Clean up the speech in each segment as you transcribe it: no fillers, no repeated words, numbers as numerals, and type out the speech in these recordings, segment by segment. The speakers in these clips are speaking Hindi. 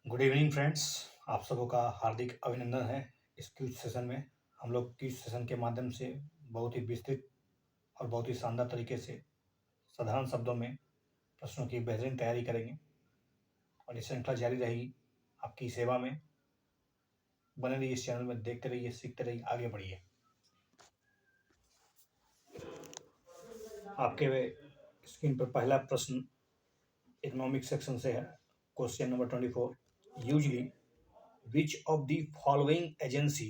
Good evening friends. आप सबों का हार्दिक अभिनंदन है। इस क्विज सेशन में हम लोग क्विज सेशन के माध्यम से बहुत ही विस्तृत और बहुत ही शानदार तरीके से साधारण शब्दों में प्रश्नों की बेहतरीन तैयारी करेंगे और ये श्रृंखला जारी रहेगी आपकी सेवा में। बने रहिए इस चैनल में, देखते रहिए, सीखते रहिए, आगे बढ़िए। आपके स्क्रीन पर पहला प्रश्न इकोनॉमिक सेक्शन से है। Question number 24। Usually which of the following agency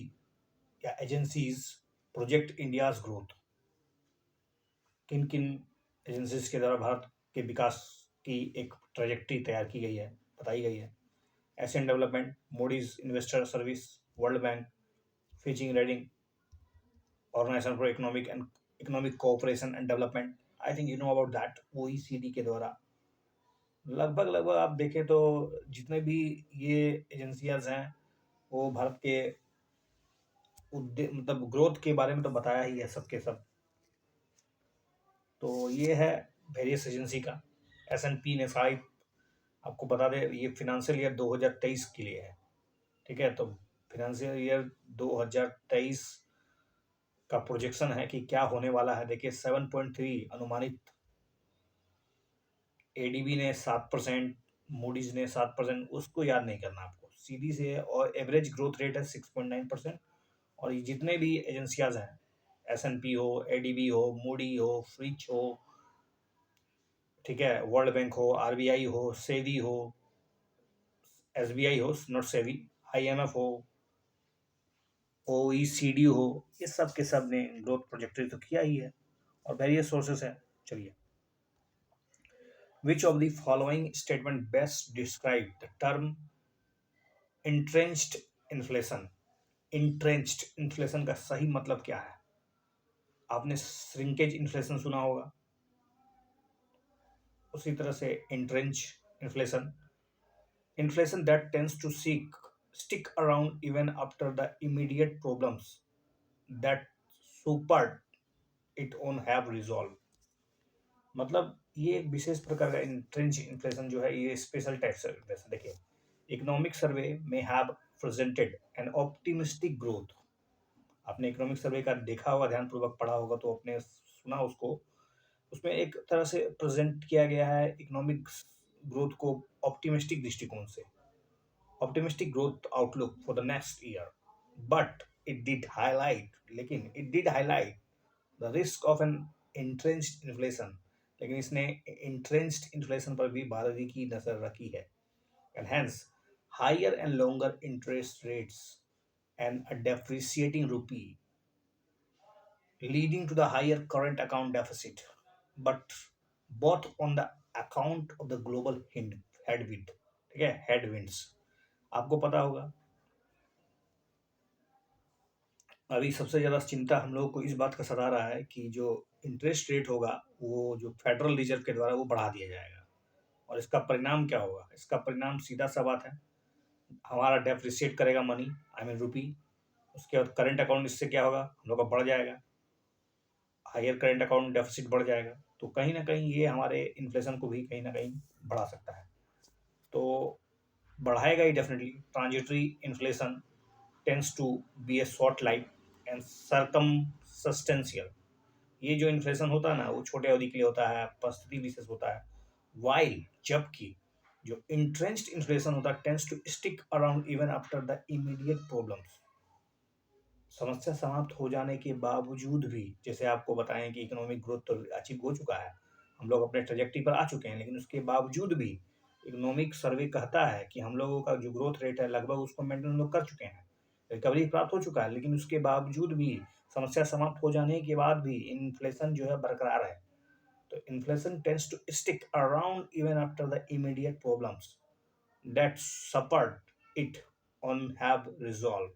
या एजेंसीज प्रोजेक्ट इंडियाज ग्रोथ। किन किन एजेंसीज के द्वारा भारत के विकास की एक ट्रेजेक्ट्री तैयार की गई है, बताई गई है। Asian development, Moody's investor service, World Bank, Fitch rating, organisation for economic cooperation and development. I think you know about that. OECD के द्वारा लगभग लगभग आप देखें तो जितने भी ये एजेंसियाज हैं वो भारत के मतलब ग्रोथ के बारे में तो बताया ही है सबके सब। तो ये है वेरियस एजेंसी का। S&P ने फाइव, आपको बता दें ये फिनेंशियल ईयर 2023 के लिए है। ठीक है, तो फिनेंशियल ईयर 2023 का प्रोजेक्शन है कि क्या होने वाला है। देखिए 7.3 अनुमानित, ADB ने 7%, मूडीज ने 7%, उसको याद नहीं करना आपको, सीधी से। और एवरेज ग्रोथ रेट है 6.9%। और ये जितने भी एजेंसियाज हैं, S&P हो, ADB हो, मूडी हो, फ्रिच हो, ठीक है, वर्ल्ड बैंक हो, RBI हो, सेबी हो, SBI हो, नॉट सेबी, IMF हो, OECD हो, ये सब के सब ने ग्रोथ प्रोजेक्टरी तो किया ही है और वेरियस सोर्सेस है। चलिए, विच of the following statement best describe the term entrenched inflation. Entrenched inflation का सही मतलब क्या है? आपने श्रिंकेज इन्फ्लेशन सुना होगा, उसी तरह से entrench inflation, inflation that tends to stick around even after the immediate problems that supersede it on have resolved। मतलब ये एक विशेष प्रकार का इंट्रेंच इन्फ्लेशन जो है, ये स्पेशल टाइप से इन्फ्लेशन। देखिए, इकोनॉमिक सर्वे में have presented N optimistic growth. आपने इकोनॉमिक सर्वे का देखा होगा, ध्यानपूर्वक पढ़ा होगा तो आपने सुना उसको। उसमें एक तरह से प्रेजेंट किया गया है इकोनॉमिक ग्रोथ को ऑप्टिमिस्टिक दृष्टिकोण से, optimistic growth outlook for the next year, but it did highlight the risk of an entrenched inflation। लेकिन इसने entrenched inflation पर भी बारहवीं की नजर रखी है। and hence higher and longer interest rates and a depreciating rupee leading to the higher current account deficit, but both on the account of the global headwind। ठीक है, headwinds। आपको पता होगा अभी सबसे ज़्यादा चिंता हम लोगों को इस बात का सता रहा है कि जो इंटरेस्ट रेट होगा वो जो फेडरल रिजर्व के द्वारा वो बढ़ा दिया जाएगा। और इसका परिणाम क्या होगा? इसका परिणाम सीधा सा बात है, हमारा डेप्रिसिएट करेगा मनी, आई मीन रुपी। उसके बाद करंट अकाउंट, इससे क्या होगा, हम लोग का बढ़ जाएगा, हायर करंट अकाउंट डेफिसिट बढ़ जाएगा। तो कहीं ना कहीं ये हमारे इन्फ्लेशन को भी कहीं ना कहीं बढ़ा सकता है। तो बढ़ाएगा ही definitely. Transitory inflation tends to be a short life and circumstantial. ये जो इन्फ्लेशन होता है ना, वो छोटे अवधि के लिए होता है, परिस्थिति विशेष होता है। वाइल जबकि जो इंट्रेंच्ड इन्फ्लेशन होता है tends to stick around even after the immediate problems. समस्या समाप्त हो जाने के बावजूद भी, जैसे आपको बताएं कि इकोनॉमिक ग्रोथ तो अचीव हो चुका है, हम लोग अपने ट्रेजेक्टरी पर आ चुके हैं, लेकिन उसके बावजूद भी इकोनॉमिक सर्वे कहता है कि हम लोगों का जो ग्रोथ रेट है लगभग उसको मेंटेन हम लोग कर चुके हैं, रिकवरी प्राप्त हो चुका है, लेकिन उसके बावजूद भी, समस्या समाप्त हो जाने के बाद भी इन्फ्लेशन जो है बरकरार है। तो inflation tends to stick around even after the immediate problems that suffered it on have resolved।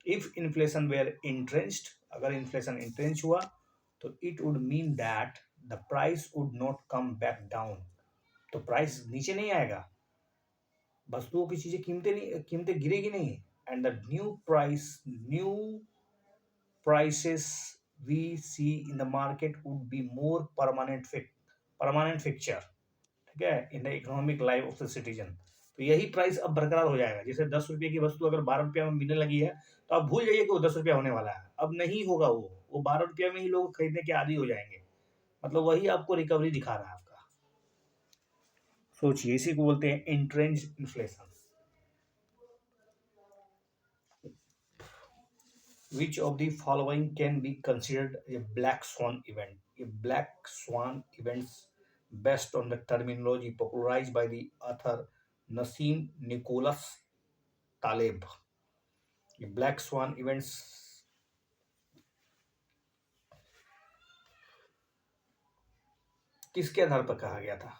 if inflation were entrenched, अगर इन्फ्लेशन entrenched हुआ तो it would mean that the price would not come back down। तो प्राइस नीचे नहीं आएगा, वस्तुओं की चीजें कीमतें गिरेगी नहीं। And the new prices we see in the market would be more permanent fixture, ठीक है, in the economic life of the citizen. तो यही प्राइस अब बरकरार हो जाएगा। जैसे 10 रुपये की वस्तु अगर 12 रुपये में मिलने लगी है, तो आप भूल जाइए कि वो 10 रुपया होने वाला है। अब नहीं होगा वो 12 रुपये में ही लोग खरीदने के आदी हो जाएँगे। मतलब वही आपको रिकवरी दिखा रहा है आपका। सोचिए, इसी को बोलते हैं entrenched inflation. Which of the following can be considered a black swan event? A black swan events based on the terminology popularized by the author Nassim Nicholas Taleb. ये ब्लैक स्वान इवेंट्स किसके आधार पर कहा गया था?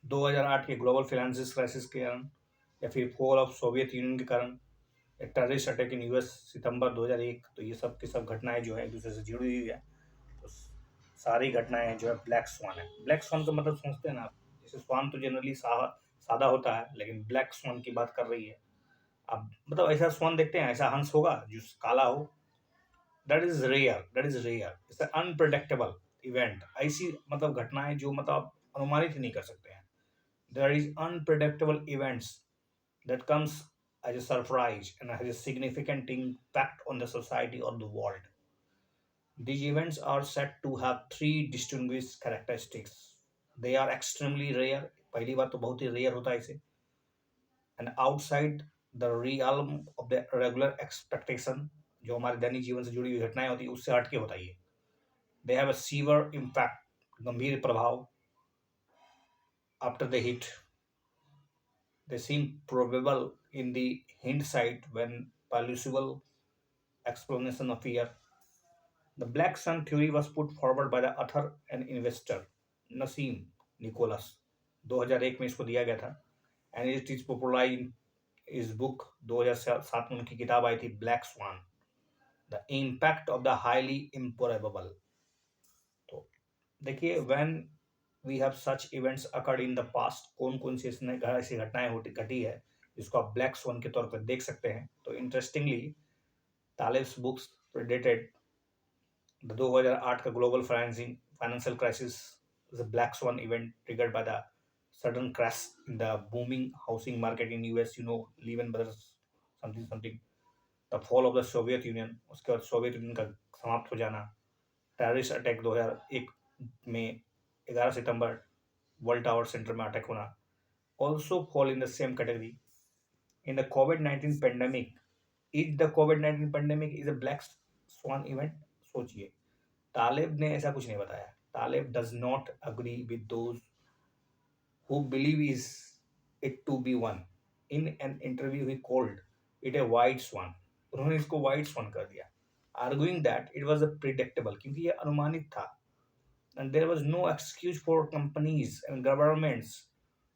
2008 के ग्लोबल फाइनेंशियल क्राइसिस के कारण, या फिर फॉल ऑफ सोवियत यूनियन के कारण, या टेररिस्ट अटैक इन यूएस सितंबर 2001। तो ये सब की सब घटनाएं जो है एक दूसरे से जुड़ी हुई है। तो सारी घटनाएं जो है ब्लैक स्वान है। ब्लैक स्वान का मतलब समझते हैं ना आप? जैसे स्वान तो जनरली सादा होता है, लेकिन ब्लैक स्वान की बात कर रही है। अब मतलब ऐसा स्वान देखते हैं, ऐसा हंस होगा जो काला हो? That is rare, that is rare, it's unpredictable event. ऐसी मतलब घटनाएं जो मतलब आप अनुमानित ही नहीं कर सकते हैं। There is unpredictable events that comes as a surprise and has a significant impact on the society or the world. These events are said to have three distinguished characteristics. They are extremely rare. पहली बात तो बहुत ही रेयर होता है इसे, and outside the realm of the regular expectation, जो हमारे दैनिक जीवन से जुड़ी हुई घटनाएं होती है उससे हटके होता है ये। They have a severe impact, गंभीर प्रभाव। After they hit, they seem probable in the hindsight when plausible explanation appear. The black sun theory was put forward by the author and investor Nassim Nicholas. 2001 में इसको दिया गया था, and it is popularized in his book 2007 में उनकी किताब आई थी black swan, the impact of the highly improbable. तो देखिए, when we have such events occurred in the past, कौन कौन सी ऐसी घटनाएं घटी है जिसको आप ब्लैक स्वान के तौर पर देख सकते हैं। तो इंटरेस्टिंगली तालिब्स बुक्स प्रेडेटेड the 2008 का global financial crisis is a black swan event triggered by the sudden crash in the booming housing market in US. You know, Lehman Brothers something something. The fall of the Soviet Union, उसके बाद सोवियत यूनियन का समाप्त हो जाना, टेररिस्ट अटैक 2001 में 11 सितंबर वर्ल्ड टावर सेंटर में अटैक होना, also fall in the same category. In the COVID-19 pandemic, is the COVID-19 pandemic is a black swan event? सोचिए, तालेब ने ऐसा कुछ नहीं बताया। Taleb does not agree with those who believe is it to be one. In an interview he called it a white swan. उन्होंने इसको वाइट स्वान कर दिया, arguing that it was a predictable, क्योंकि ये अनुमानित था। And there was no excuse for companies and governments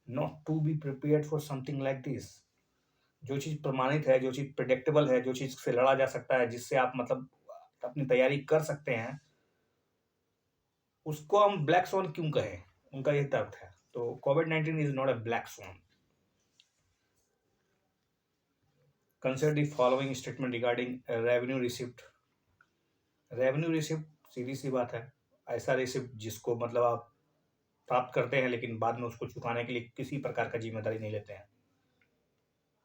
not to be prepared for something like this. जो चीज़ प्रमाणित है, जो चीज़ प्रिडिक्टेबल है, जो चीज़ से लड़ा जा सकता है, जिससे आप मतलब अपनी तैयारी कर सकते हैं, उसको हम ब्लैक स्वान क्यों कहें? उनका यही तर्क है। तो कोविड-19 is not a black swan. Consider the following statement regarding revenue receipt. Revenue receipt सीधी सी बात है, ऐसा रिसिप्ट जिसको मतलब आप प्राप्त करते हैं लेकिन बाद में उसको चुकाने के लिए किसी प्रकार का जिम्मेदारी नहीं लेते हैं।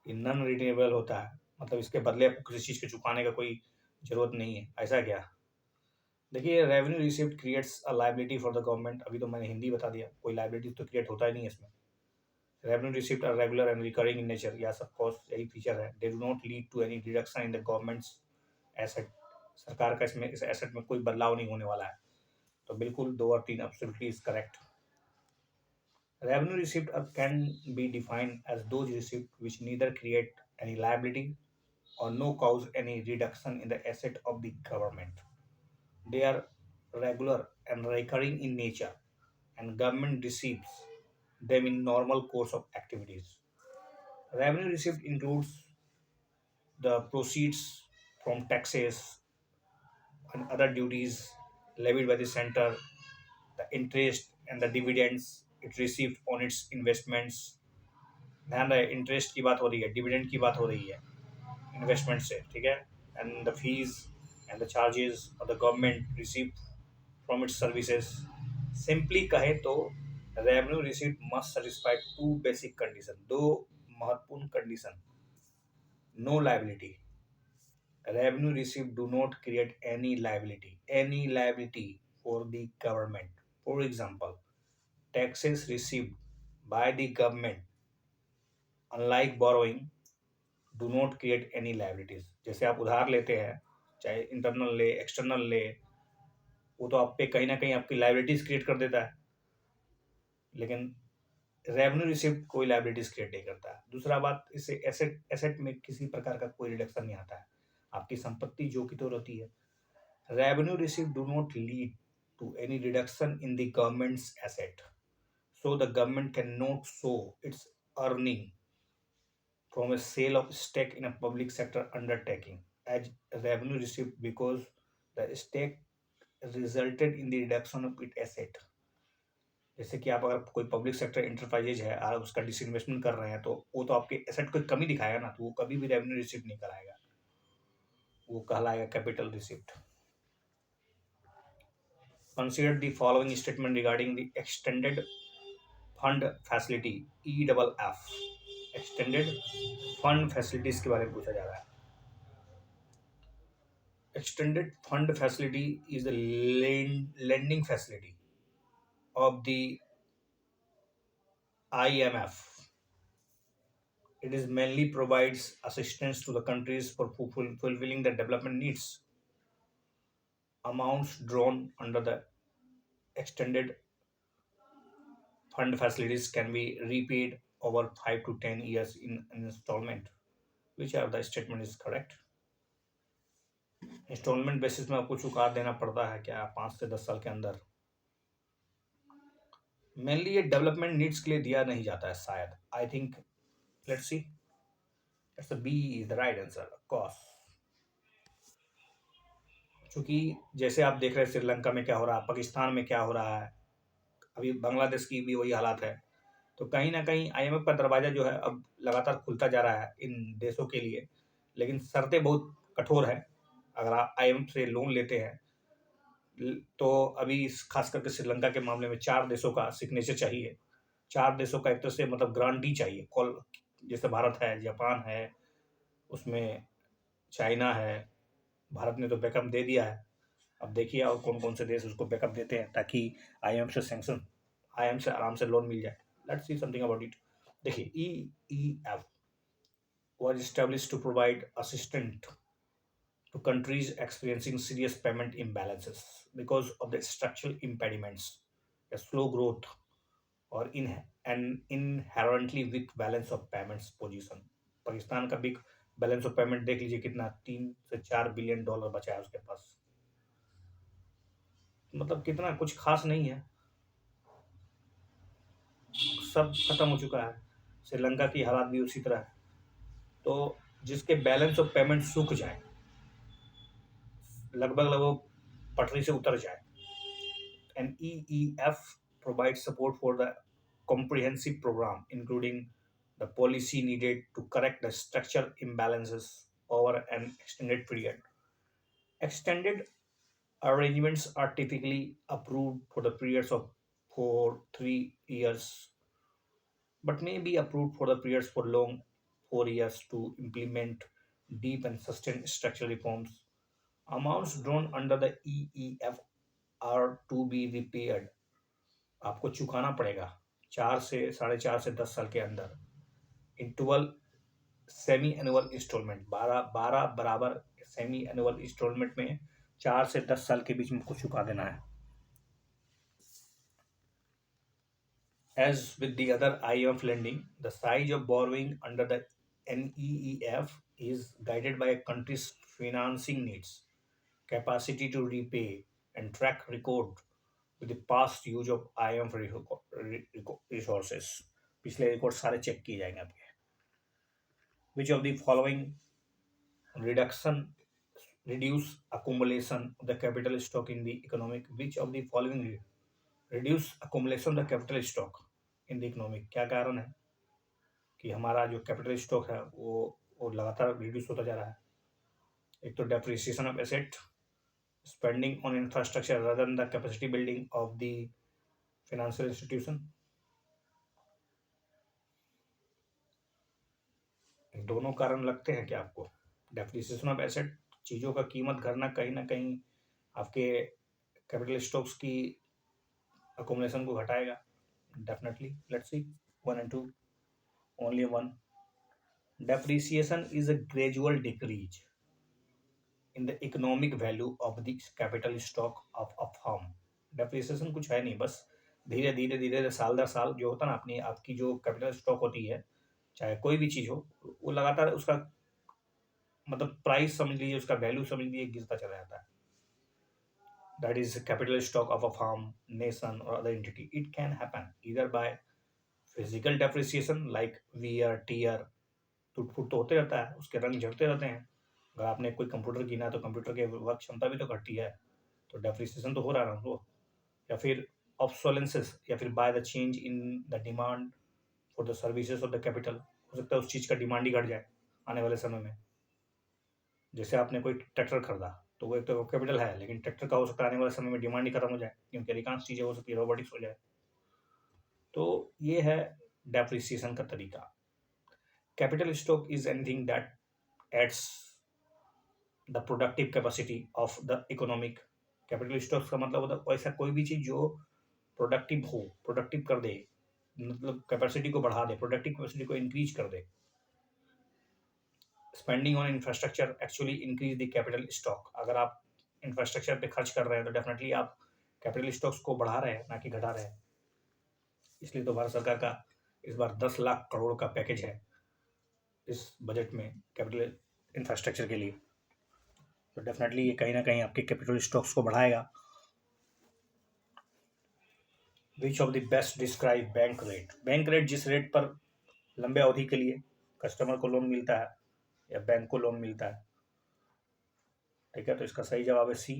ये नॉन रिन्यूएबल होता है, मतलब इसके बदले आपको किसी चीज़ के चुकाने का कोई जरूरत नहीं है। ऐसा क्या? देखिए, revenue receipt creates a liability for the government. अभी तो मैंने हिंदी बता दिया, कोई लायबिलिटी तो क्रिएट होता ही नहीं है इसमें। Revenue receipt are regular and recurring in nature, या सब कॉस्ट यही फीचर है। They do not lead to any deduction in the government's asset. सरकार का इसमें इस एसेट में कोई बदलाव नहीं होने वाला है। तो बिल्कुल 2 और 3 absolutely is correct. Revenue receipt can be defined as those receipt which neither create any liability or no cause any reduction in the asset of the government. They are regular and recurring in nature, and government receives them in normal course of activities. Revenue receipt includes the proceeds from taxes and other duties levied by the center, the interest and the dividends it received on its investments. ध्यान रहे, इंटरेस्ट की बात हो रही है, डिविडेंड की बात हो रही है इन्वेस्टमेंट से, ठीक है। And the fees and the charges of the government receive from its services. Simply कहे तो revenue received must satisfy two basic condition, दो महत्वपूर्ण condition. No liability. Revenue received do not create any liability for the government. For example, taxes received by the government, unlike borrowing, do not create any liabilities. जैसे आप उधार लेते हैं, चाहे इंटरनल ले एक्सटर्नल ले, वो तो आप पे कहीं ना कहीं आपकी लाइबिलिटीज क्रिएट कर देता है, लेकिन रेवेन्यू रिसिप्ट कोई लाइबिलिटीज क्रिएट नहीं करता है. दूसरा बात, इससे एसेट एसेट में किसी प्रकार का कोई रिडक्शन नहीं आता है, आपकी संपत्ति जो की तो रहती है. Revenue received do not lead to any reduction in the government's asset. So the government cannot show its earning from a sale of stake in a public sector undertaking as revenue received because the stake resulted in the reduction of its asset. जैसे कि आप अगर कोई पब्लिक सेक्टर इंटरप्राइजेज है और उसका डिसइन्वेस्टमेंट कर रहे हैं, तो वो तो आपके एसेट को कमी दिखाएगा ना, तो वो कभी भी रेवेन्यू रिसीव नहीं कराएगा, वो कहलाएगा capital receipt. Consider the following statement regarding the extended fund facility EFF. Extended fund facilities के बारे में पूछा जा रहा है. Extended fund facility is the lending facility of the IMF. It is mainly provides assistance to the countries for fulfilling their development needs. Amounts drawn under the extended fund facilities can be repaid over 5 to 10 years in an installment. Which of the statement is correct? Installment basis में आपको चुका देना पड़ता है क्या 5 से 10 साल के अंदर. मेनली ये डेवलपमेंट नीड्स के लिए दिया नहीं जाता है शायद. I think, let's see, it's B is the right answer of course. क्योंकि जैसे आप देख रहे हैं श्रीलंका में क्या हो रहा है, पाकिस्तान में क्या हो रहा है, अभी बांग्लादेश की भी वही हालात है, तो कहीं ना कहीं IMF का दरवाजा जो है अब लगातार खुलता जा रहा है इन देशों के लिए, लेकिन शर्तें बहुत कठोर है. अगर आप IMF से लोन लेते हैं तो अभी खास करके श्रीलंका के मामले में 4 देशों का सिग्नेचर चाहिए. 4 देशों का एक तरह से मतलब गारंटी चाहिए. कॉल जैसे भारत है, जापान है, उसमें चाइना है. भारत ने तो बैकअप दे दिया है, अब देखिए और कौन कौन से देश उसको बैकअप देते हैं ताकि IMF से आराम से लोन मिल जाए. Let's see something about it. देखिए, EEF was established to provide assistance to countries experiencing serious payment imbalances because of the structural impediments, a slow growth, or an inherently weak balance of payments position. Pakistan का बिग बैलेंस ऑफ पेमेंट देख लीजिए कितना, 3 से 4 बिलियन डॉलर बचा है उसके पास, मतलब कितना कुछ खास नहीं है, सब खत्म हो चुका है. श्रीलंका की हालात भी उसी तरह है. तो जिसके बैलेंस ऑफ पेमेंट सूख जाए, लगभग पटरी से उतर जाए, and EEF provides support for the comprehensive program, including the policy needed to correct the structural imbalances over an extended period. Extended arrangements are typically approved for the periods of 3 years, but may be approved for the periods for long 4 years to implement deep and sustained structural reforms. Amounts drawn under the EEF are to be repaid. आपको चुकाना पड़ेगा 4 से 4.5 से 10 साल के अंदर इन 12 सेमी एनुअल इंस्टॉलमेंट. 12 बराबर सेमी एनुअल इंस्टॉलमेंट में 4 से 10 साल के बीच में कुछ चुका देना है. As with the other IMF lending, the size of borrowing under the NEEF is guided by a country's financing needs, capacity to repay, and track record with the past use of IMF resources. पिछले रिकॉर्ड सारे चेक किए जाएंगे आपके. Which of the following reduce accumulation of the capital stock in the economic? Which of the following reduce accumulation of the capital stock in the economic? क्या कारण है कि हमारा जो कैपिटल स्टॉक है वो लगातार रिड्यूस होता जा रहा है? एक तो depreciation of asset, spending on infrastructure rather than the capacity building of the financial institution, दोनों कारण लगते हैं क्या आपको? डेप्रिसिएशन ऑफ एसेट, चीज़ों का कीमत घटना कहीं न कहीं आपके कैपिटल स्टॉक्स की अक्यूमुलेशन को घटाएगा। Definitely, let's see 1 and 2, only 1. Depreciation is a gradual decrease in the economic value of the capital stock of a firm. Depreciation कुछ है नहीं, बस धीरे धीरे धीरे साल दर साल जो होता है ना, अपनी आपकी जो कैपिटल स्टॉक होती है, चाहे कोई भी चीज़ हो, वो लगातार उसका मतलब प्राइस समझ लीजिए, उसका वैल्यू समझ लीजिए, गिरता चला जाता है. That is capital stock of a firm, nation or other entity. It can happen either by physical depreciation like wear, tear, टूट फूट तो होते रहता है, उसके रंग झड़ते रहते हैं. अगर आपने कोई कंप्यूटर कीना है तो कंप्यूटर की वर्क क्षमता भी तो घटती है, तो डेप्रिसिएशन तो हो रहा है ना उसको. या फिर ऑब्सोलेंसेस, या फिर by the change in the demand for the services of the capital. हो सकता है उस चीज़ का डिमांड ही घट जाए आने वाले समय में. जैसे आपने कोई ट्रैक्टर खरीदा, तो वो एक तो कैपिटल है, लेकिन ट्रैक्टर का हो सकता है आने वाले समय में डिमांड ही खत्म हो जाए, क्योंकि अधिकांश चीज़ें हो सकती है रोबोटिक्स हो जाए. तो ये है डेप्रिसिएशन का तरीका. Capital stock is anything that adds the productive capacity of the economic. Capital stocks का मतलब होता है ऐसा कोई भी चीज़ जो प्रोडक्टिव हो, प्रोडक्टिव कर दे, मतलब कैपेसिटी को बढ़ा दे, प्रोडक्टिव कैपेसिटी को इंक्रीज कर दे. Spending on infrastructure actually increase the capital stock. अगर आप इंफ्रास्ट्रक्चर पे खर्च कर रहे हैं तो डेफिनेटली आप कैपिटल स्टॉक्स को बढ़ा रहे हैं, ना कि घटा रहे हैं. इसलिए तो भारत सरकार का इस बार 10 लाख करोड़ का पैकेज है इस बजट में कैपिटल इंफ्रास्ट्रक्चर के लिए. तो डेफिनेटली ये कहीं ना कहीं आपके कैपिटल स्टॉक्स को बढ़ाएगा. विच of the best describe bank rate. Bank rate जिस रेट पर लंबे अवधि के लिए कस्टमर को लोन मिलता है या बैंक को लोन मिलता है, ठीक है, तो इसका सही जवाब है C.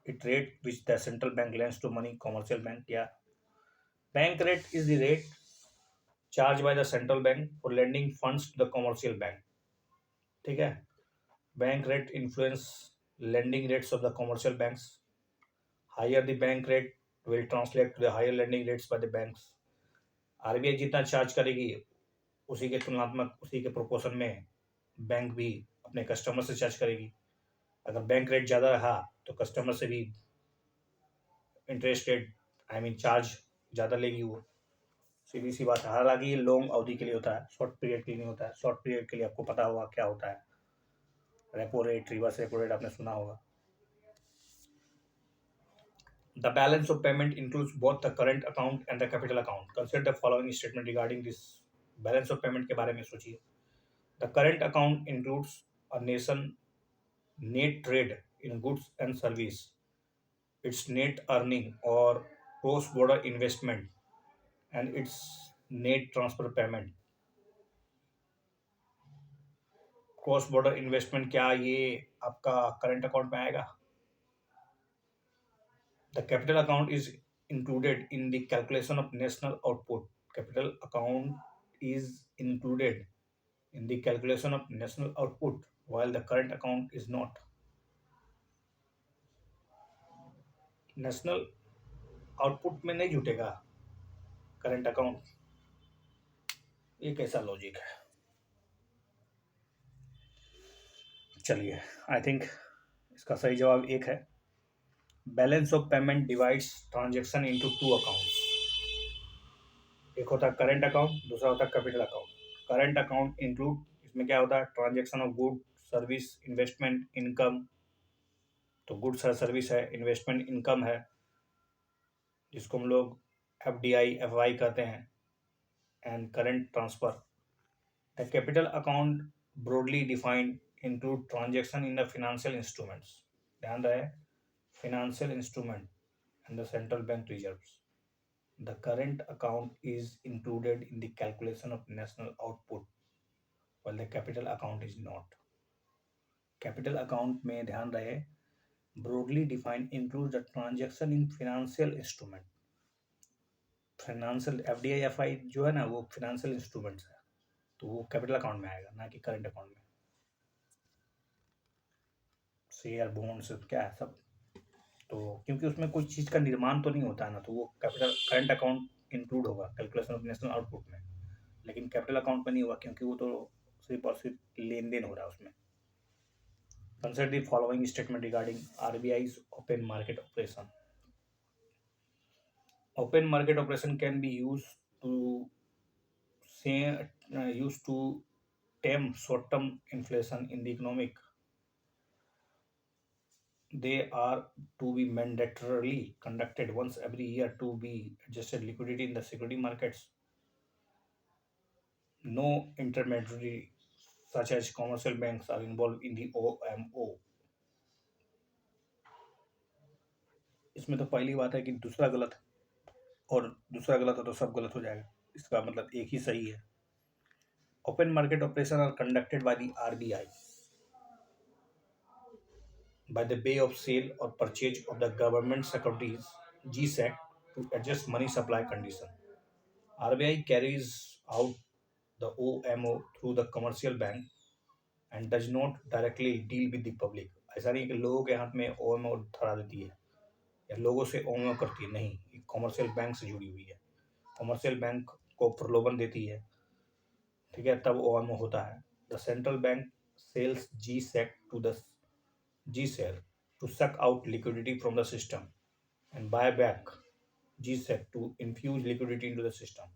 It rate which the central bank lends to money commercial bank. या bank rate is the rate charge by the central bank for lending funds to the commercial bank. ठीक है, bank rate influence lending rates of the commercial banks. Higher the bank rate will translate to the higher lending rates by the banks. RBI जितना चार्ज करेगी उसी के तुलनात्मक, उसी के प्रोपोर्शन में बैंक भी अपने कस्टमर से चार्ज करेगी. अगर बैंक रेट ज़्यादा रहा तो कस्टमर से भी इंटरेस्ट रेट चार्ज ज़्यादा लेगी वो. सीधी सी बात है. हालांकि ये लॉन्ग अवधि के लिए होता है, शॉर्ट पीरियड के लिए नहीं होता है. शॉर्ट पीरियड के लिए आपको पता होगा क्या होता है. Repo rate, reverse repo rate आपने सुना होगा. The balance of payment includes both the current account and the capital account. Consider the following statement regarding this balance of payment के बारे में सोचिए. The current account includes a nation net trade in goods and service, its net earning or cross-border investment, and its net transfer payment. Cross-border investment क्या ये आपका current account में आएगा? The capital account is included in the calculation of national output. Capital account is included in the calculation of national output, while the current account is not. National output में नहीं जुटेगा current account. ये कैसा लॉजिक है? चलिए, आई थिंक इसका सही जवाब एक है. Balance of payment divides transaction into 2 accounts. एक होता है करंट अकाउंट, दूसरा होता है capital account. Current account include, इसमें क्या होता है, transaction of good, service, investment, income. तो गुड्स है, सर्विस है, इन्वेस्टमेंट इनकम है, जिसको हम लोग FDI FI कहते हैं, and current transfer. The capital account broadly defined include transaction in the financial instruments. ध्यान रहे, financial instrument and the central bank reserves. The current account is included in the calculation of national output, while the capital account is not. Capital account में ध्यान रहे, broadly defined includes the transaction in financial instrument. Financial FDI FI जो है ना, वो financial instruments है, तो वो capital account में आएगा, ना कि current account में. शेयर, बॉन्ड्स, क्या है सब, तो क्योंकि उसमें कोई चीज़ का निर्माण तो नहीं होता है ना, तो वो कैपिटल करंट अकाउंट इंक्लूड होगा कैलकुलेशन ऑफ नेशनल आउटपुट में. लेकिन कैपिटल अकाउंट में नहीं होगा, क्योंकि वो तो सिर्फ और सिर्फ लेन-देन हो रहा है उसमें। Consider the following statement regarding RBI's open market operation. Open market operation can be to say used to tame short-term inflation in the economic. They are to be mandatorily conducted once every year to be adjusted liquidity in the security markets. No intermediary such as commercial banks are involved in the OMO. इसमें तो पहली बात है कि दूसरा गलत और दूसरा गलत है तो सब गलत हो जाएगा, इसका मतलब एक ही सही है। Open market operation are conducted by the RBI by the way of sale or purchase of the government securities GSEC to adjust money supply condition. RBI carries out the OMO through the commercial bank and does not directly deal with the public. ऐसा नहीं कि लोगों के हाथ में OMO धरा देती है या लोगों से OMO करती है, नहीं, कॉमर्शियल बैंक से जुड़ी हुई है। कॉमर्शियल बैंक को प्रलोभन देती है, ठीक है, तब OMO होता है। The central bank sells GSEC to the GSEC to suck out liquidity from the system and buy back GSEC to infuse liquidity into the system.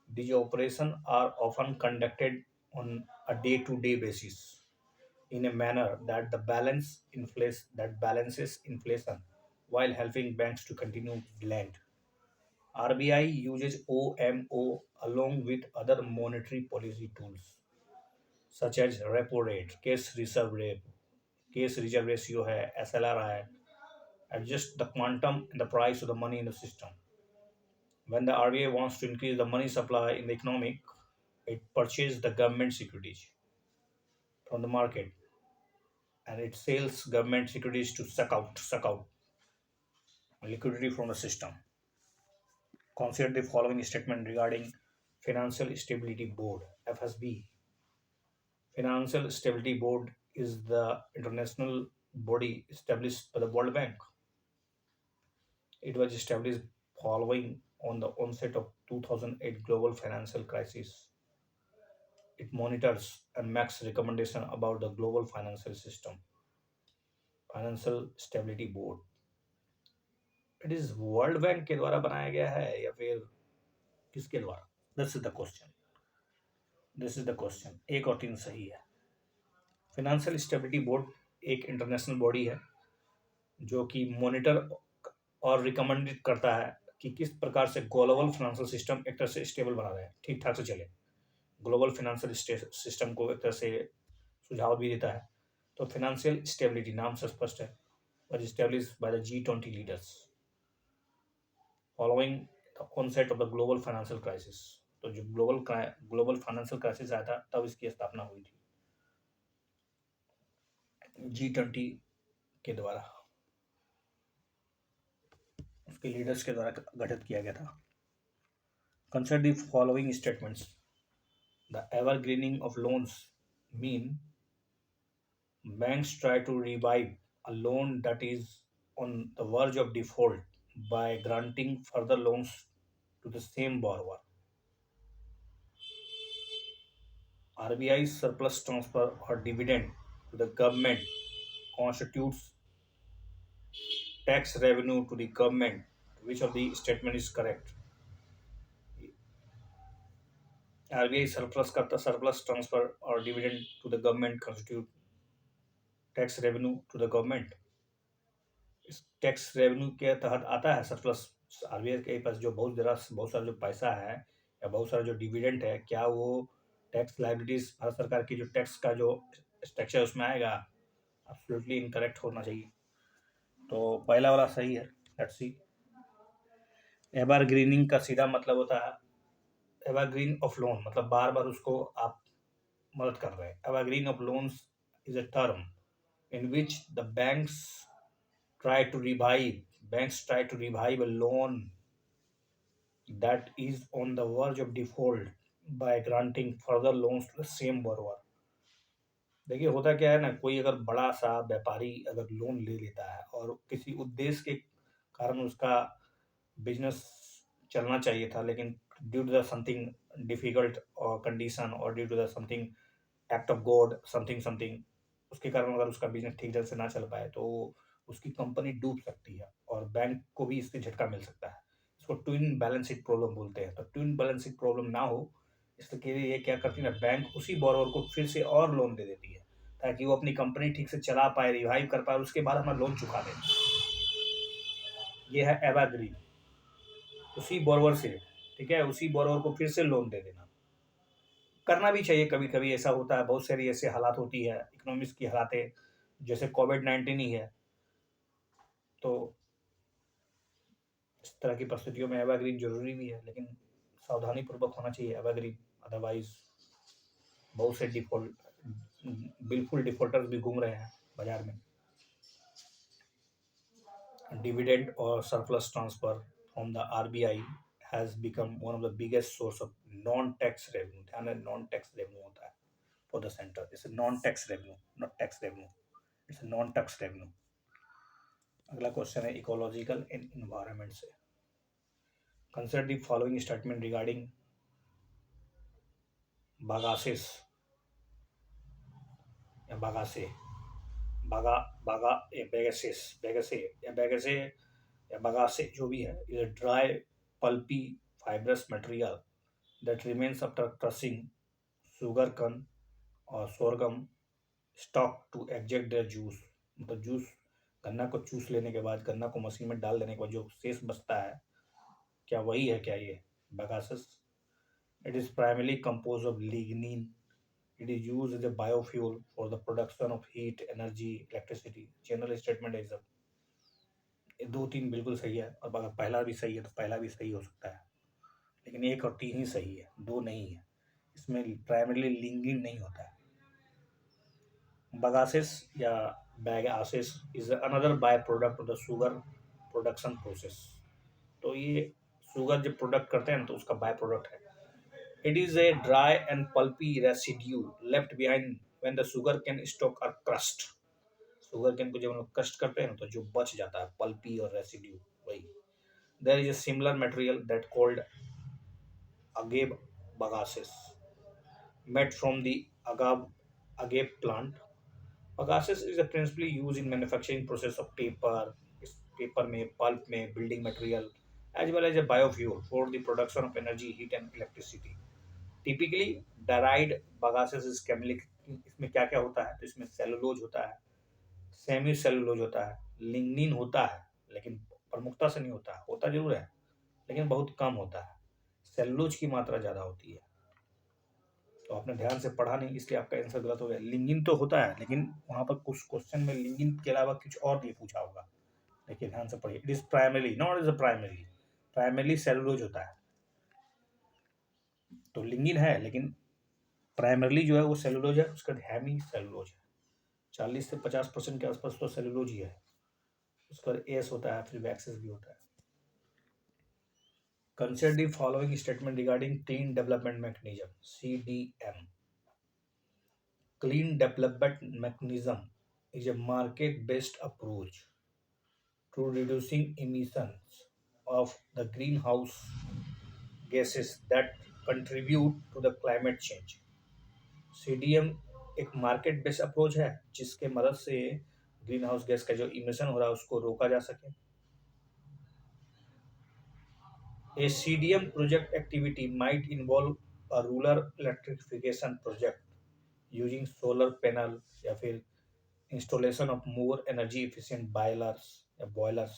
These operations are often conducted on a day-to-day basis in a manner that balances inflation while helping banks to continue to lend. RBI uses OMO along with other monetary policy tools such as repo rate, case reserve ratio है, SLR है, adjust the quantum and the price of the money in the system. When the RBI wants to increase the money supply in the economic, it purchases the government securities from the market and it sells government securities to suck out liquidity from the system. Consider the following statement regarding Financial Stability Board (FSB). Financial Stability Board is the international body established by the World Bank. It was established following on the onset of 2008 global financial crisis. It monitors and makes recommendations about the global financial system. Financial Stability Board. It is world bank के द्वारा बनाया गया है या फिर किसके द्वारा? This is the question, this is the question. एक और तीन सही है। फाइनेंशियल स्टेबिलिटी बोर्ड एक इंटरनेशनल बॉडी है जो कि मॉनिटर और रिकमेंडेड करता है कि किस प्रकार से ग्लोबल फाइनेंशियल सिस्टम एक तरह से स्टेबल बना रहे, ठीक ठाक से चले। ग्लोबल फाइनेंशियल सिस्टम को एक तरह से सुझाव भी देता है। तो फाइनेंशियल स्टेबिलिटी नाम से स्पष्ट है, was established by the G20 leaders following the onset of the global financial crisis. तो जो ग्लोबल फाइनेंशियल क्राइसिस आया था तब इसकी स्थापना हुई थी G20 के द्वारा, उसके लीडर्स के द्वारा गठित किया गया था। Consider the following statements. The evergreening of loans mean banks try to revive a loan that is on the verge of default by granting further loans to the same borrower. RBI's surplus transfer or dividend to the government constitutes tax revenue to the government. Which of the statement is correct? RBI surplus transfer or dividend to the government constitute tax revenue to the government. इस टैक्स रेवेन्यू के तहत आता है सरप्लस। आरबीआई के पास जो बहुत सारा जो पैसा है या बहुत सारा जो डिविडेंड है, क्या वो टैक्स लाइबिलिटीज भारत सरकार की जो टैक्स का जो स्ट्रक्चर उसमें आएगा? एब्सोल्युटली इनकरेक्ट होना चाहिए। तो पहला वाला सही है। Let's see. एवरग्रीनिंग का सीधा मतलब होता है एवरग्रीन ऑफ लोन, मतलब बार बार उसको आप मदद कर रहे हैं। Evergreen of loans is a term in which the banks try to revive a loan that is on the verge of default by granting further loans to the same borrower. देखिए होता क्या है ना, कोई अगर बड़ा सा व्यापारी अगर लोन ले लेता है और किसी उद्देश्य के कारण उसका बिजनेस चलना चाहिए था, लेकिन due to the something difficult और कंडीशन और due to the something act of God something something, उसके कारण अगर उसका बिजनेस ठीक ढंग से ना चल पाए तो उसकी कंपनी डूब सकती है और बैंक को भी इससे झटका मिल सकता है। इसको ट्विन बैलेंस शीट प्रॉब्लम बोलते हैं। तो ट्विन बैलेंस शीट प्रॉब्लम ना हो इसके लिए ये क्या करती है ना, बैंक उसी बोरोवर को फिर से और लोन दे देती है ताकि वो अपनी कंपनी ठीक से चला पाए, रिवाइव कर पाए और उसके बाद हमारा लोन चुका दे। ये है एवरग्रीन, उसी बोरोवर से, ठीक है, उसी बोरोवर को फिर से लोन दे देना। करना भी चाहिए, कभी कभी ऐसा होता है, बहुत सारी ऐसे हालात होती है, इकोनॉमिक्स की हालातें, जैसे कोविड-19 ही है। तो इस तरह की परिस्थितियों में एवरग्रीन जरूरी भी है, लेकिन सावधानी पूर्वक होना चाहिए एवरग्रीन, अदरवाइज बहुत से डिफॉल्ट, बिल्कुल डिफॉल्टर्स भी घूम रहे हैं बाजार में। डिविडेंड और surplus transfer from the RBI has become one of the biggest source of non tax revenue. ध्यान है, नॉन टैक्स रेवेन्यू होता है for the centre, it's non tax revenue, not tax revenue, it's non tax revenue. अगला क्वेश्चन है इकोलॉजिकल एंड इन्वायरमेंट से। Consider the following statement regarding bagasses या बागासे, बागा बागा या बेगसेस, बेगसे या बेगसे या बगासे जो भी है, is a dry pulpy fibrous material that remains after crushing sugar cane और sorghum stalk to exact their juice. मतलब जूस, गन्ना को चूस लेने के बाद, गन्ना को मशीन में डाल देने के बाद जो शेष बचता है, क्या वही है क्या ये bagasses? It is primarily compose of lignin. It is used as a biofuel for the production of heat, energy, electricity. General statement है सब। ये दो तीन बिल्कुल सही है, और अगर पहला भी सही है तो पहला भी सही हो सकता है, लेकिन एक और तीन ही सही है, दो नहीं है। इसमें प्राइमरली लिंगिन नहीं होता है। बगासेस या bagasses is another by product of the sugar production process. तो ये शुगर जब प्रोडक्ट करते हैं ना, तो उसका बाय प्रोडक्ट है। It is a dry and pulpy residue left behind when the sugarcane stalk are crushed. Sugar cane को जब हम लोग क्रस्ट करते हैं ना, तो जो बच जाता है पल्पी और रेसिड्यू, वही। There is a similar material that called agave bagases made from the agave plant. Bagases is principally used in manufacturing process of paper, paper में, pulp में, building material, as well as a biofuel for the production of energy, heat and electricity. Typically dried bagasses is chemical, इसमें क्या क्या होता है, तो इसमें सेलुलोज होता है, सेमी सेलुलोज होता है, लिग्निन होता है, लेकिन प्रमुखता से नहीं होता है, होता जरूर है लेकिन बहुत कम होता है। सेलुलोज की मात्रा ज़्यादा होती है। तो आपने ध्यान से पढ़ा नहीं, इसलिए आपका आंसर गलत हो गया। लिग्निन तो होता है, लेकिन वहाँ पर कुछ क्वेश्चन में लिग्निन के अलावा कुछ और भी पूछा होगा। देखिए ध्यान से पढ़िए। It is primarily, not is primarily, primarily cellulose होता है। तो लिग्निन है, लेकिन प्राइमरली जो है वो सेलुलोज है, उसका हेमी सेलुलोज है। 40 से 50% के आसपास तो सेलुलोज ही है। उसका एस होता है, फिर वैक्सेस भी होता है। Consider the following statement regarding clean development mechanism, CDM। Clean development mechanism is a market-based approach to reducing emissions of the greenhouse gases that contribute to the climate change. CDM एक मार्केट बेस्ड अप्रोच है जिसके मदद से ग्रीन हाउस गैस का जो इमिशन हो रहा है उसको रोका जा सके। A CDM project activity might involve a rural electrification project using solar panel या फिर installation of more energy efficient boilers.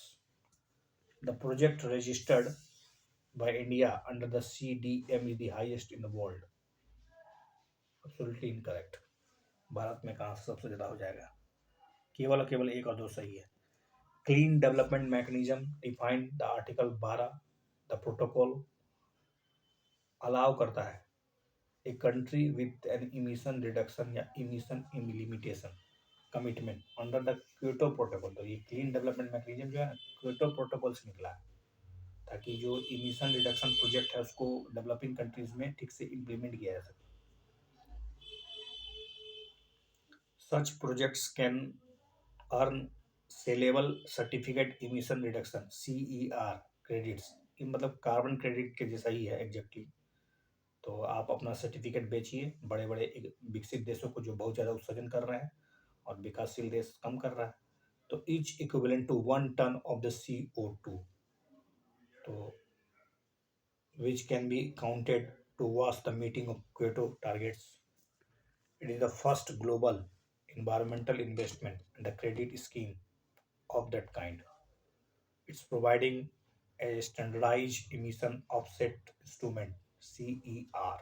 The project registered by India under the CDM is the highest in the world. Absolutely incorrect. Bharat में कहाँ से सबसे ज़्यादा हो जाएगा? केवल केवल एक और दो सही है। Clean development mechanism defined the article 12, the protocol allow करता है a country with an emission reduction या emission limitation commitment under the Kyoto protocol. तो ये क्लीन डेवलपमेंट मैकेनिज्म जो है ना, क्योटो प्रोटोकॉल से निकला है, ताकि जो इमिशन रिडक्शन प्रोजेक्ट है उसको डेवलपिंग कंट्रीज में ठीक से इम्प्लीमेंट किया जा सके। सच projects can earn saleable certificate emission reduction, CER credits. मतलब कार्बन क्रेडिट के जैसा ही है एग्जैक्टली। तो आप अपना सर्टिफिकेट बेचिए बड़े-बड़े विकसित देशों को जो बहुत ज़्यादा उत्सर्जन कर रहे हैं और विकासशील देश कम कर रहा है। तो each equivalent to 1 ton of the CO2, तो which can be counted towards the meeting of Kyoto targets. It is the first global environmental investment and a credit scheme of that kind. It's providing a standardized emission offset instrument CER.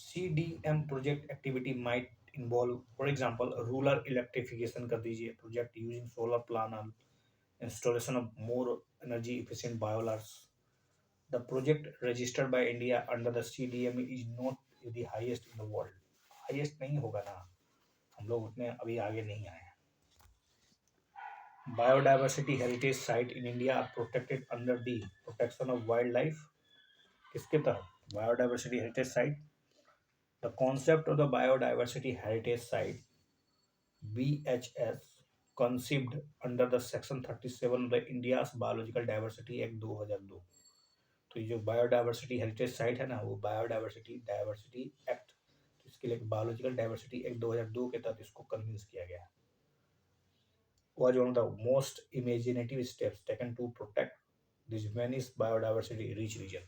CDM project activity might involve, for example, rural electrification कर दीजिए project using solar panel, installation of more energy efficient boilers. The project registered by India under the CDM is not the highest in the world. Highest नहीं होगा ना, हम लोग उतने अभी आगे नहीं आए हैं. Biodiversity heritage site in India are protected under the protection of wildlife. किसके तहत? Biodiversity heritage site. The concept of the biodiversity heritage site BHS conceived under the section 37 of the India's Biological Diversity Act 2002. तो ये जो बायोडाइवर्सिटी हेरिटेज साइट है ना, वो बायोडाइवर्सिटी डाइवर्सिटी एक्ट, तो इसके लिए बायोलॉजिकल डाइवर्सिटी एक्ट 2002 के तहत इसको कन्विंस किया गया है. was one of the most imaginative steps taken to protect this vanished biodiversity rich region.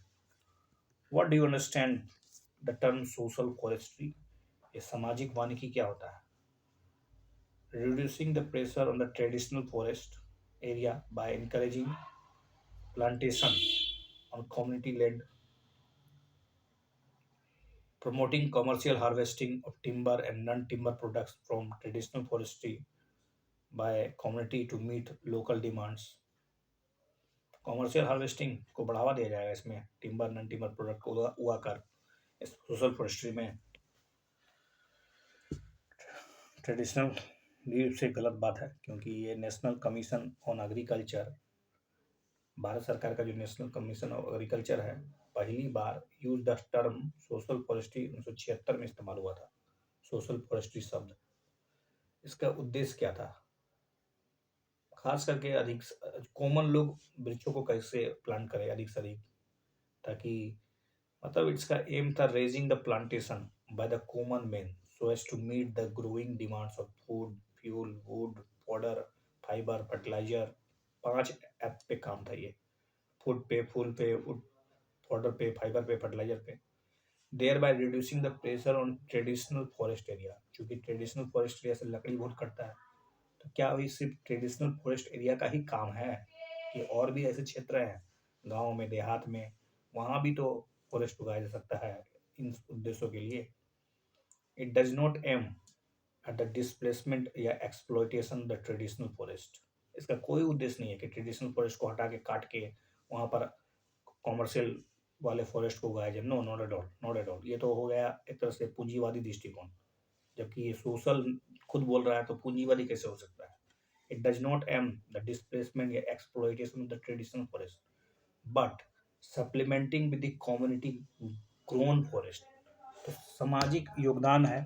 What do you understand the term social forestry? ये सामाजिक वानिकी क्या होता है? Reducing the pressure on the traditional forest area by encouraging plantation on community land, promoting commercial harvesting of timber and non-timber products from traditional forestry by community to meet local demands. Commercial harvesting को बढ़ावा दिया जाएगा इसमें, टिम्बर नॉन टिम्बर प्रोडक्ट को उगा कर सोशल फॉरेस्ट्री में. ट्रेडिशनल भी से गलत बात है, क्योंकि ये national commission on agriculture, Bharat सरकार का जो नेशनल कमीशन ऑफ एग्रीकल्चर है, पहली बार use the term social forestry 1976 में इस्तेमाल हुआ था. सोशल फॉरेस्ट्री शब्द, इसका उद्देश्य क्या था? खास करके अधिक कॉमन लोग वृक्षों को कैसे प्लांट करें अधिक से अधिक, ताकि मतलब इसका एम था raising the plantation by the common man so as to meet the growing demands of food, fuel, wood, fodder, fibre, fertiliser. 5 F पे काम था ये, फूड पे, फूल पे, वुड, फॉडर पे, फाइबर पे, फर्टिलाइजर पे. Thereby reducing the pressure on traditional forest area. चूंकि ट्रेडिशनल फॉरेस्ट एरिया से लकड़ी बहुत कटता है, तो क्या अभी सिर्फ ट्रेडिशनल फॉरेस्ट एरिया का ही काम है कि और भी ऐसे क्षेत्र हैं गाँव में, देहात में, वहाँ भी तो फॉरेस्ट उगाया जा सकता है इन उद्देश्यों के लिए. It does not aim at the displacement या एक्सप्लॉयटेशन द ट्रेडिशनल फॉरेस्ट. इसका कोई उद्देश्य नहीं है कि ट्रेडिशनल फॉरेस्ट को हटा के काट के वहाँ पर कॉमर्शियल वाले फॉरेस्ट को उगाया जाए. No, not at all, not at all. ये तो हो गया एक तरह से पूंजीवादी दृष्टिकोण, जबकि ये सोशल खुद बोल रहा है, तो पूंजीवादी कैसे हो सकता है? It does not aim the displacement या exploitation of the traditional forest, but supplementing with the community grown forest. तो सामाजिक योगदान है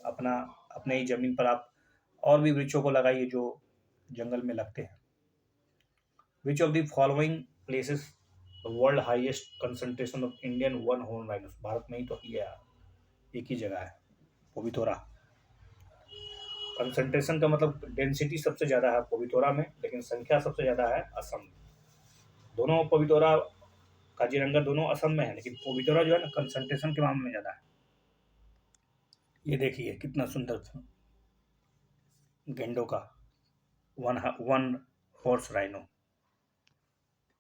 अपना, अपने ही जमीन पर आप और भी वृक्षों को लगाइए जो जंगल में लगते हैं. Which of the following places the world highest concentration of Indian one horn rhinos? Bharat में ही तो ये एक ही जगह है, पोवितोरा. कंसंट्रेशन का मतलब डेंसिटी सबसे ज़्यादा है पोवितोरा में, लेकिन संख्या सबसे ज़्यादा है असम में. दोनों पोवितोरा, काजीरंगा दोनों असम में है, लेकिन पोवितोरा जो है ना कंसंट्रेशन के मामले में ज़्यादा है. ये देखिए कितना सुंदर गेंडों का one horn rhino.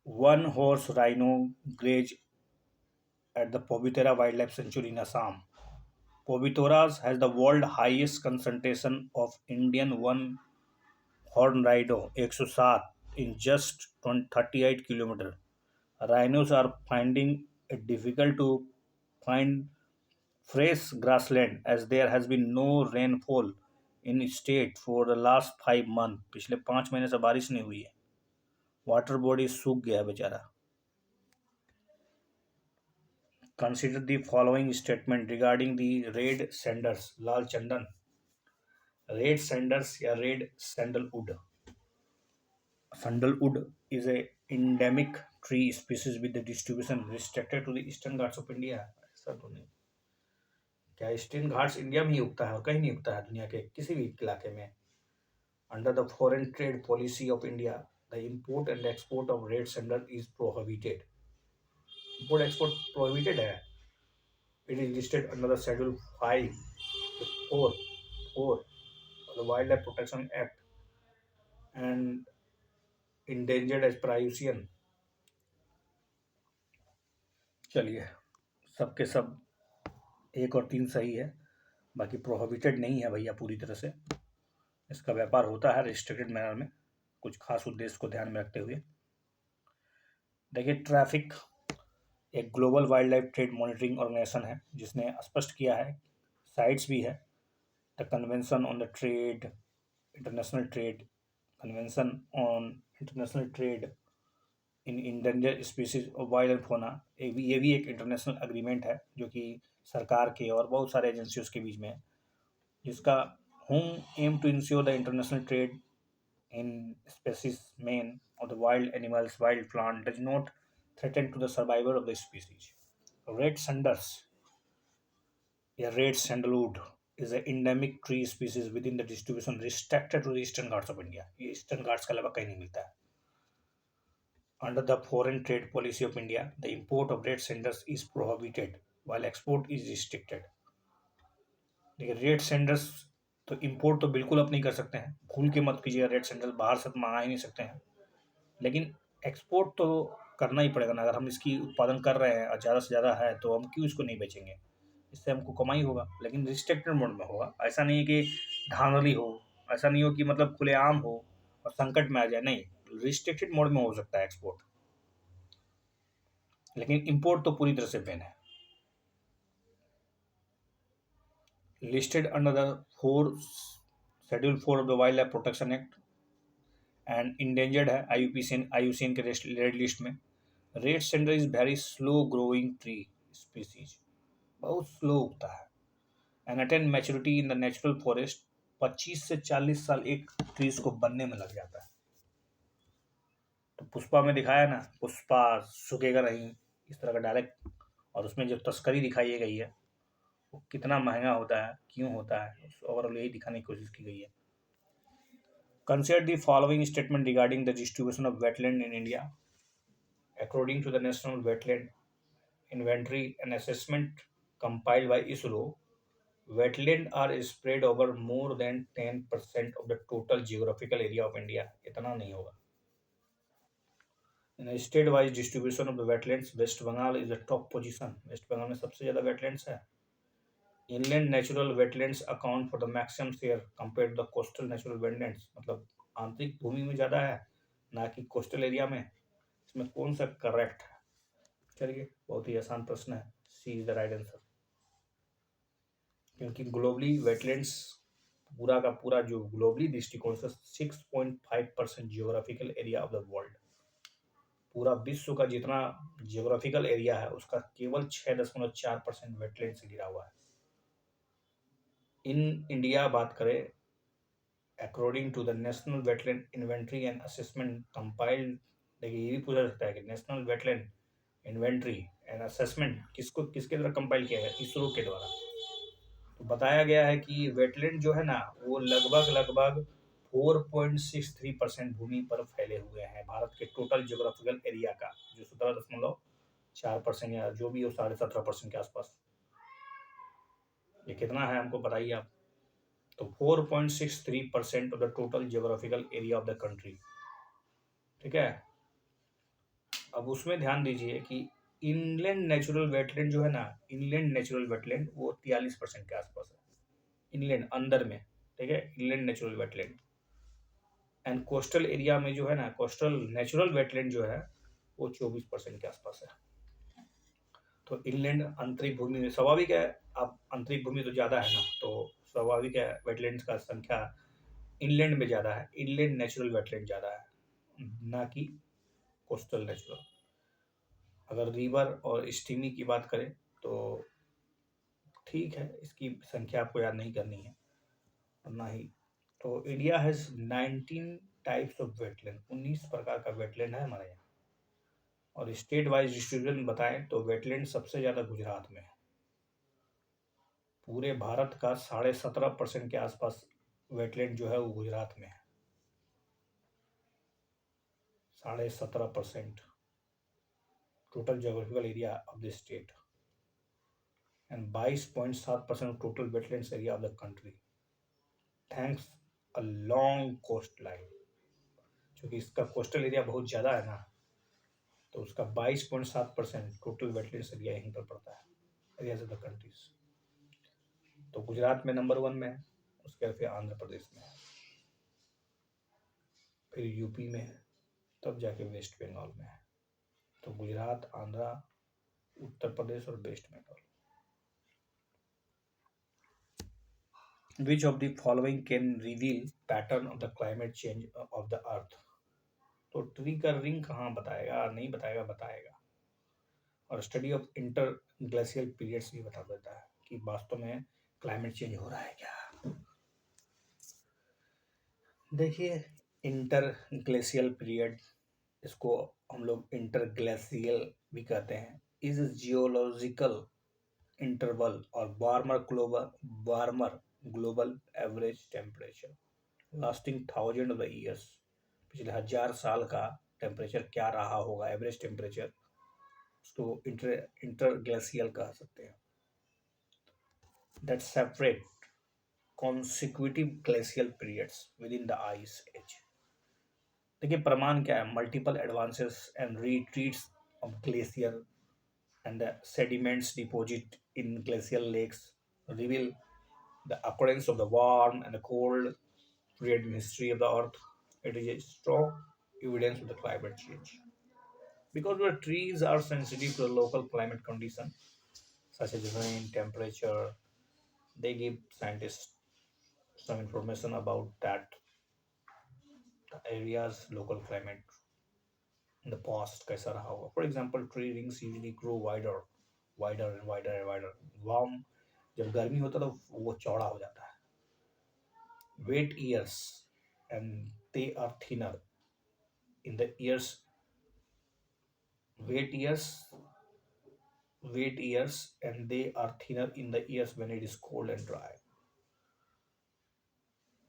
One horn rhino grazes at the Povitera Wildlife Sanctuary in Assam. Povitoras has the world highest concentration of Indian one horn rhino 107 in just 38 kilometer. Rhinos are finding it difficult to find fresh grassland as there has been no rainfall in state for the last 5 months. पिछले 5 महीने से बारिश नहीं हुई है. वाटर बॉडी सूख गया बेचारा. Consider the following statement regarding the red sanders, Lal Chandan. Red sanders या red sandalwood. Sandalwood is a endemic tree species with the distribution restricted to the eastern Ghats of India. ऐसा तो नहीं। क्या ईस्टर्न घाट्स इंडिया में ही उगता है और कहीं नहीं उगता है दुनिया के किसी भी इलाके में? Under the foreign trade policy of India, the import and export of red sandal is prohibited. Import export prohibited है। It is listed under the schedule 5 4 4 of the Wildlife Protection Act and endangered as per IUCN। चलिए, सबके सब 1 और 3 सही है, बाकी प्रोहिबिटेड नहीं है भैया पूरी तरह से। इसका व्यापार होता है रिस्ट्रिक्टेड मैनर में, कुछ खास उद्देश्य को ध्यान में रखते हुए। देखिए, ट्रैफिक एक global wild life trade monitoring organisation है जिसने स्पष्ट किया है, साइट्स भी है, the convention on the trade, international trade, convention on international trade in endangered species of wild and fauna. ये भी एक इंटरनेशनल अग्रीमेंट है जो कि सरकार के और बहुत सारे एजेंसियों के बीच में है, जिसका होम aim to ensure the international trade in specimen of the wild animals, wild plant does not threaten to the survival of the species. Red sanders या red sandalwood is an endemic tree species within the distribution restricted to the eastern Ghats of India. ये ईस्टर्न घाट्स के अलावा कहीं नहीं मिलता है। Under the foreign trade policy of India, the import of red sanders is prohibited while export is restricted. देखिए, रेड सैंडल्स तो इंपोर्ट तो बिल्कुल आप नहीं कर सकते हैं, भूल के मत कीजिएगा, रेड सैंडल बाहर से तो मंगा ही नहीं सकते हैं, लेकिन एक्सपोर्ट तो करना ही पड़ेगा ना। अगर हम इसकी उत्पादन कर रहे हैं और ज़्यादा से ज़्यादा है तो हम क्यों इसको नहीं बेचेंगे? इससे हमको कमाई होगा, लेकिन रिस्ट्रिक्टेड मोड में होगा। ऐसा नहीं है कि धांधली हो, ऐसा नहीं हो कि मतलब खुलेआम हो और संकट में आ जाए, नहीं, रिस्ट्रिक्टेड मोड में हो सकता है एक्सपोर्ट, लेकिन इंपोर्ट तो पूरी तरह से बैन है। Listed under the 4 schedule 4 of the wild life protection act and endangered है IUCN के रेड लिस्ट में। Red sandal is very slow growing tree species, बहुत स्लो उगता है, and attain maturity in the natural forest 25 से 40 साल एक ट्रीज को बनने में लग जाता है। तो पुष्पा में दिखाया ना, पुष्पा सूखेगा नहीं, इस तरह का डायरेक्ट, और उसमें जो तस्करी दिखाई गई है वो कितना महंगा होता है, क्यों होता है, ओवरऑल यही दिखाने की कोशिश की गई है। Consider the following statement regarding the distribution of wetland in India. According to the national wetland inventory and assessment compiled by ISRO, wetland are spread over more than 10% of the total geographical area of India. इतना नहीं होगा। In a state-wise distribution of the wetlands, West Bengal is the top position. West Bengal में सबसे ज़्यादा wetlands है। Inland natural wetlands account for the maximum share compared to the coastal natural wetlands. मतलब आंतरिक भूमि में ज़्यादा है, ना कि कोस्टल एरिया में। इसमें कौन सा करेक्ट है? चलिए, बहुत ही आसान प्रश्न है, सी इज द राइट आंसर। क्योंकि ग्लोबली वेटलैंड्स पूरा का पूरा जो ग्लोबली दृष्टिकोण से 6.5% geographical area of the world, पूरा विश्व का जितना जियोग्राफिकल एरिया है उसका केवल 6.4% वेटलैंड से घिरा हुआ है। इन इंडिया बात करें, according to the national wetland inventory and assessment compiled, देखिए ये भी पूछा जा सकता है कि national wetland inventory and assessment किसके द्वारा कंपाइल किया गया? ISRO के द्वारा। तो बताया गया है कि वेटलैंड जो है ना वो लगभग 4.63% भूमि पर फैले हुए हैं भारत के टोटल जियोग्राफिकल एरिया का, जो 17.4% या जो भी हो 17.5% के आसपास। ये कितना है हमको बताइए आप? तो 4.63% of the total geographical area of the country. ठीक है, अब उसमें ध्यान दीजिए कि इनलैंड नेचुरल वेटलैंड जो है ना, इनलैंड नेचुरल वेटलैंड वो 43% के आसपास है, इनलैंड अंदर में। ठीक है, inland natural wetland and coastal area में जो है ना, कोस्टल नेचुरल वेटलैंड जो है वो 24% के आसपास है। तो इनलैंड आंतरिक भूमि में स्वाभाविक है, अब आंतरिक भूमि तो ज़्यादा है ना, तो स्वाभाविक है वेटलैंड्स का संख्या इनलैंड में ज़्यादा है, इनलैंड नेचुरल वेटलैंड ज़्यादा है, ना कि कोस्टल नेचुरल। अगर रिवर और स्ट्रीमी की बात करें तो ठीक है, इसकी संख्या आपको याद नहीं करनी है, और ना ही। तो India has 19 types of wetland, 19 प्रकार का वेटलैंड है हमारे यहाँ। और स्टेट वाइज डिस्ट्रीब्यूशन बताएं तो वेटलैंड सबसे ज़्यादा गुजरात में है, पूरे भारत का 17.5% के आसपास वेटलैंड जो है वो गुजरात में है। 17.5% total geographical area of the state and 22.7% total wetlands area of the country, thanks a long coast line. क्योंकि इसका कोस्टल एरिया बहुत ज़्यादा है ना, तो उसका 22.7% टोटल वेटलैंड्स एरिया यहीं पर पड़ता है, एरियाज ऑफ द कंट्रीज। तो गुजरात में नंबर 1 में है, उसके बाद फिर आंध्र प्रदेश में है, फिर यूपी में है, तब जाके वेस्ट बंगाल में है। तो गुजरात, आंध्रा, उत्तर प्रदेश और West Bengal. Which of the following can reveal pattern of the climate change of the earth? तो ट्री का रिंग कहाँ बताएगा, नहीं बताएगा, बताएगा। और study of inter glacial periods भी बता देता है कि वास्तव में क्लाइमेट चेंज हो रहा है क्या। देखिए, इंटर ग्लेशियल पीरियड, इसको हम लोग इंटर ग्लेशियल भी कहते हैं, इज जियोलॉजिकल इंटरवल और warmer global average temperature lasting thousand of the years. पिछले 1000 साल का टेम्परेचर क्या रहा होगा, एवरेज टेम्परेचर, उसको इंटर ग्लेशियल कह सकते हैं। That separate consecutive glacial periods within the ice age। देखिए प्रमाण क्या है, multiple advances and retreats of glacier and the sediments deposit in glacial lakes reveal the occurrence of the warm and the cold period in history of the earth. It is a strong evidence of the climate change because the trees are sensitive to the local climate condition such as rain, temperature. They give scientists some information about that the area's local climate in the past कैसा रहा होगा। For example, tree rings usually grow wider and wider and wider। Warm, जब गर्मी होता है तो वो चौड़ा हो जाता है। Wet years and they are thinner in the years। Wet years, wet years and they are thinner in the years when it is cold and dry।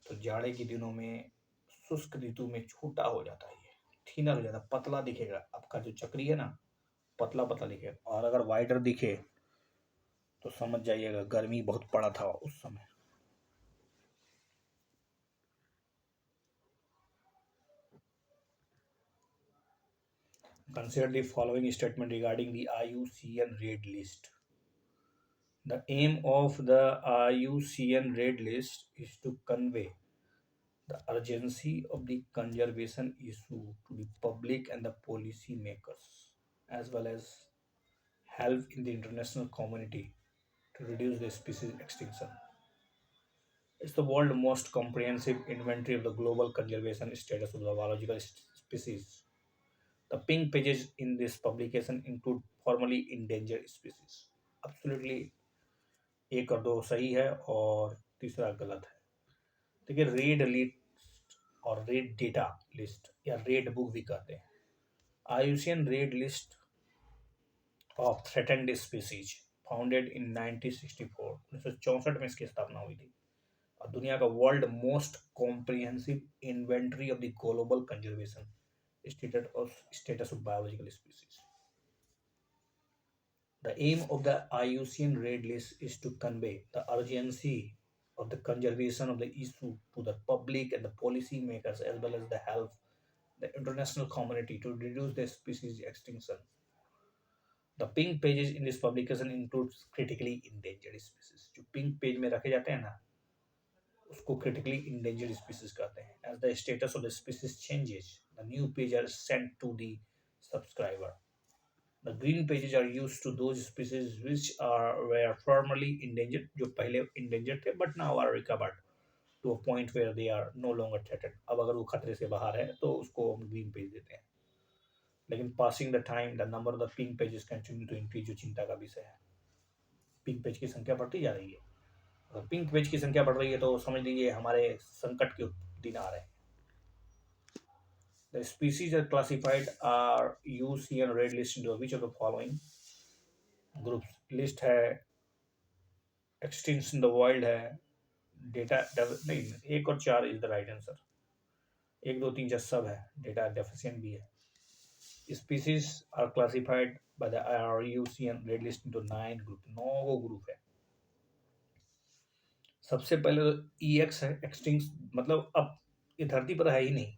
तो जाड़े के दिनों में, शुष्क ऋतु में छोटा हो जाता है, ये थिनर हो जाता है, पतला दिखेगा। आपका जो चक्री है ना, पतला पतला दिखेगा। और अगर वाइडर दिखे तो समझ जाइएगा गर्मी बहुत पड़ा था उस समय। Consider the following statement regarding the IUCN Red List. The aim of the IUCN Red List is to convey the urgency of the conservation issue to the public and the policy makers, as well as help in the international community to reduce the species extinction. It's the world's most comprehensive inventory of the global conservation status of the biological species. The pink pages in this publication include formerly endangered species. Absolutely, एक और दो सही है और तीसरा गलत है। देखिए, रेड लिस्ट और रेड डेटा लिस्ट या रेड बुक भी कहते हैं। IUCN red list of threatened species founded in 1964, 1964 में इसकी स्थापना हुई थी, और दुनिया का world most comprehensive inventory of the global conservation status of biological species. The aim of the IUCN Red List is to convey the urgency of the conservation of the issue to the public and the policy makers, as well as the help the international community to reduce the species extinction. The pink pages in this publication includes critically endangered species। जो pink page में रखे जाते हैं ना, उसको critically endangered species कहते हैं। As the status of the species changes, the new pages are sent to the subscriber। The green pages are used to those species which were formerly endangered, जो पहले endangered थे but now are recovered to a point where they are no longer threatened। अब अगर वो खतरे से बाहर है तो उसको हम green page देते हैं। लेकिन passing the time, the number of the pink pages continue to increase, जो चिंता का विषय है। पिंक पेज की संख्या बढ़ती जा रही है। अगर पिंक पेज की संख्या बढ़ रही है तो समझ लीजिए हमारे संकट के दिन आ रहे हैं। The species are classified are UCN Red List into which of the following groups? List है एक्सटिंक्ट्स इन द वर्ल्ड है, डेटा नहीं, एक और चार इज द राइट आंसर। एक दो तीन चार सब है, डेटा डेफिशिएंट भी है। Species are classified by the IUCN red list into 9 group, 9 गो ग्रुप है। सबसे पहले तो EX है, एक्सटिंक्ट मतलब अब ये धरती पर है ही नहीं,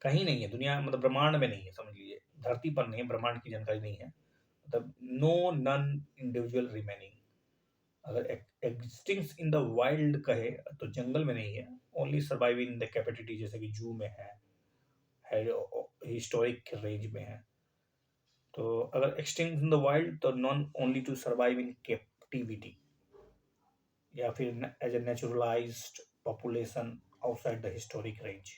कहीं नहीं है दुनिया, मतलब ब्रह्मांड में नहीं है, समझ लीजिए धरती पर नहीं है, ब्रह्मांड की जानकारी नहीं है, मतलब नो नन इंडिविजुअल रिमेनिंग। अगर एक्सटिंक्ट इन द वाइल्ड कहे तो जंगल में नहीं है, ओनली सर्वाइविंग इन द कैपिटिटी, जैसे कि जू में है हिस्टोरिक रेंज में है। तो अगर एक्सटिंक्ट इन द वाइल्ड तो known only to survive in captivity, या फिर as a naturalised population outside the historic range.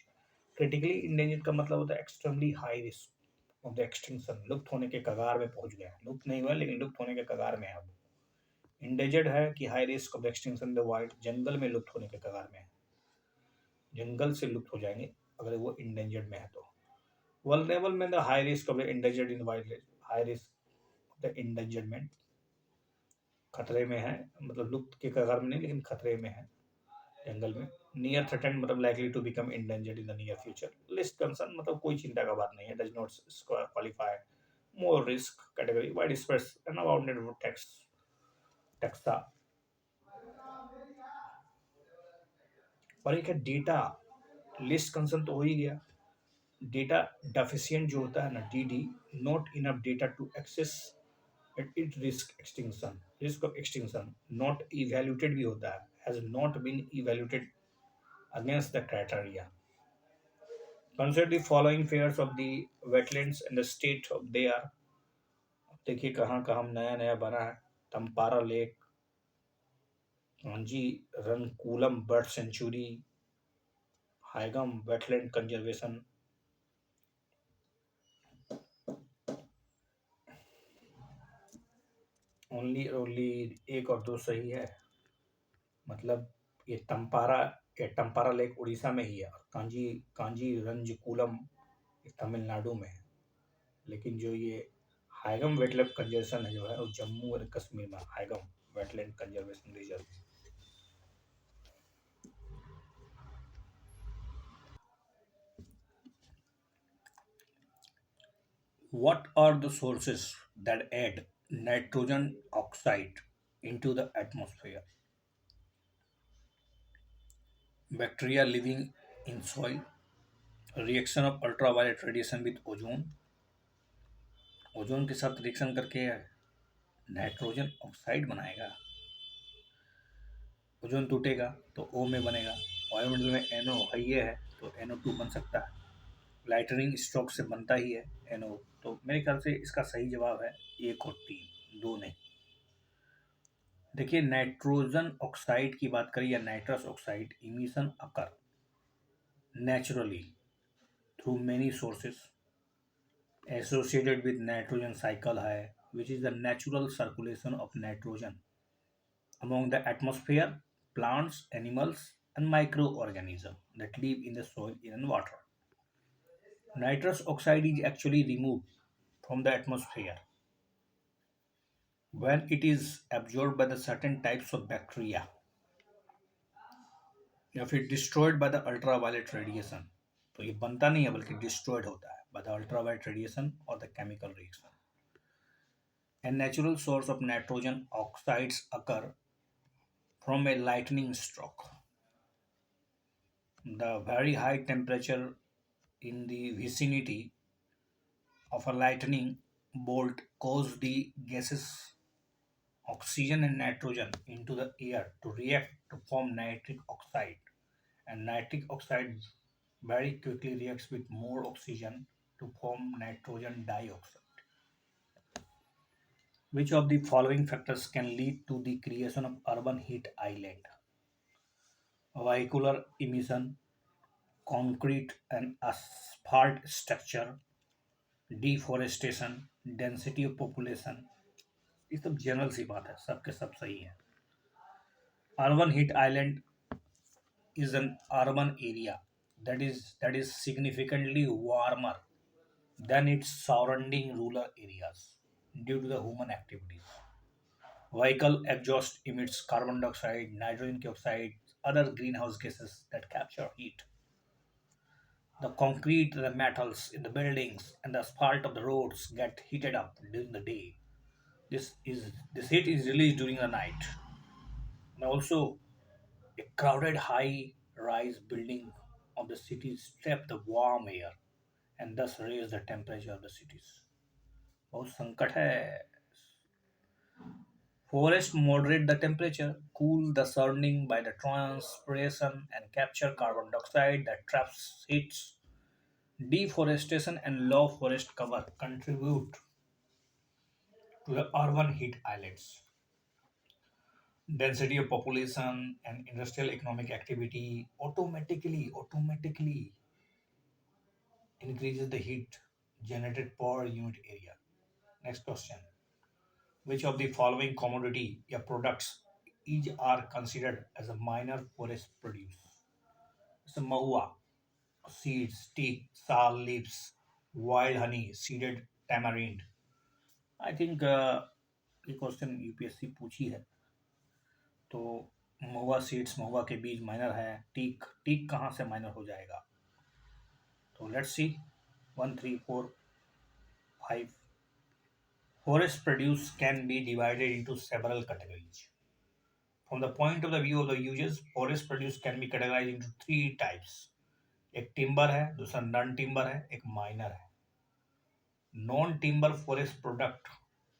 Critically endangered का मतलब होता है extremely high risk of the extinction, लुप्त होने के कगार में पहुंच गया है, लुप्त नहीं हुआ लेकिन लुप्त होने के कगार में है अब। इंडेंजर्ड है कि high risk of extinction the wild, जंगल में लुप्त होने के कगार में है, जंगल से लुप्त हो जाएंगे अगर वो इंडेंजर्ड में है तो। वल्नरेबल में the high risk of the endangered in wild, high risk of the endangerment, खतरे में है, मतलब लुप्त के कगार में नहीं लेकिन खतरे में है जंगल में। नियर थ्रेटेंड मतलब likely to become endangered in the near future. Least concern मतलब कोई चिंता का बात नहीं है, does not qualify more risk category, wide spread and abounded text taxa. और एक है डेटा, लिस्ट कंसर्न तो हो ही गया। डेटा डेफिशिएंट जो होता है ना, DD, not enough data to access it risk extinction, risk of extinction. Not evaluated भी होता है, has not been evaluated against the criteria. Consider the following pairs of the wetlands and the state of they are। देखिए कहाँ कहाँ नया नया बना है, Thampara lake, Kanjirankulam bird sanctuary, Haigam wetland conservation. Only एक और दो सही है, मतलब ये तम्पारा लेक उड़ीसा में ही है, और कांजी कांजी रंजकूलम तमिलनाडु में है। लेकिन जो ये हाइगम वेटलैंड कंजर्वेशन है जो है वो जम्मू और कश्मीर में, Haigam wetland conservation reserve. What are the sources that add nitrogen oxide into the atmosphere? Bacteria living in soil, reaction of ultraviolet radiation with ozone, ozone के साथ रिएक्शन करके नाइट्रोजन ऑक्साइड बनाएगा, ओजोन टूटेगा तो O में बनेगा, वायुमंडल में NO है ये है तो NO2 बन सकता है, लाइटनिंग स्ट्रोक से बनता ही है NO। तो मेरे ख्याल से इसका सही जवाब है एक और तीन, दो नहीं। देखिए नाइट्रोजन ऑक्साइड की बात करें या nitrous oxide, emission occur naturally through many sources associated with nitrogen cycle है, which is the natural circulation of nitrogen among the atmosphere, plants, animals, and microorganisms that live in the soil and water. Nitrous oxide is actually removed from the atmosphere when it is absorbed by the certain types of bacteria, या फिर destroyed by the ultraviolet radiation। तो ये बनता नहीं है बल्कि destroyed होता है by the ultraviolet radiation or the chemical reaction। A natural source of nitrogen oxides occur from a lightning stroke। The very high temperature in the vicinity of a lightning bolt cause the gases oxygen and nitrogen into the air to react to form nitric oxide, and nitric oxide very quickly reacts with more oxygen to form nitrogen dioxide. Which of the following factors can lead to the creation of urban heat island? Vehicular emission, concrete and asphalt structure, deforestation, density of population। ये सब जनरल सी बात है, सबके सब सही है। Urban heat island is an urban area that is significantly warmer than its surrounding rural areas due to the human activities। Vehicle exhaust emits carbon dioxide, nitrogen oxide, other greenhouse gases that capture heat. The concrete, the metals in the buildings, and the asphalt of the roads get heated up during the day. This heat is released during the night. And also, a crowded high-rise building of the cities trap the warm air and thus raise the temperature of the cities. बहुत संकट है. Forests moderate the temperature, cool the surrounding by the transpiration, and capture carbon dioxide that traps heat. Deforestation and low forest cover contribute to the urban heat islands. Density of population and industrial economic activity automatically increases the heat generated per unit area. Next question. Which of the following commodity or products each are considered as a minor forest produce? So mahua, seeds, teak, sal, leaves, wild honey, seeded tamarind. I think ये क्वेश्चन यूपीएससी पूछी है. तो महुआ सीड्स, महुआ के बीज माइनर है. टीक, टीक कहाँ से माइनर हो जाएगा? तो let's see. 1 3 4 5. Forest produce can be divided into several categories. From the point of the view of the users, forest produce can be categorized into three types. एक टिम्बर है, दूसरा नॉन टिम्बर है, एक माइनर है. Non timber forest product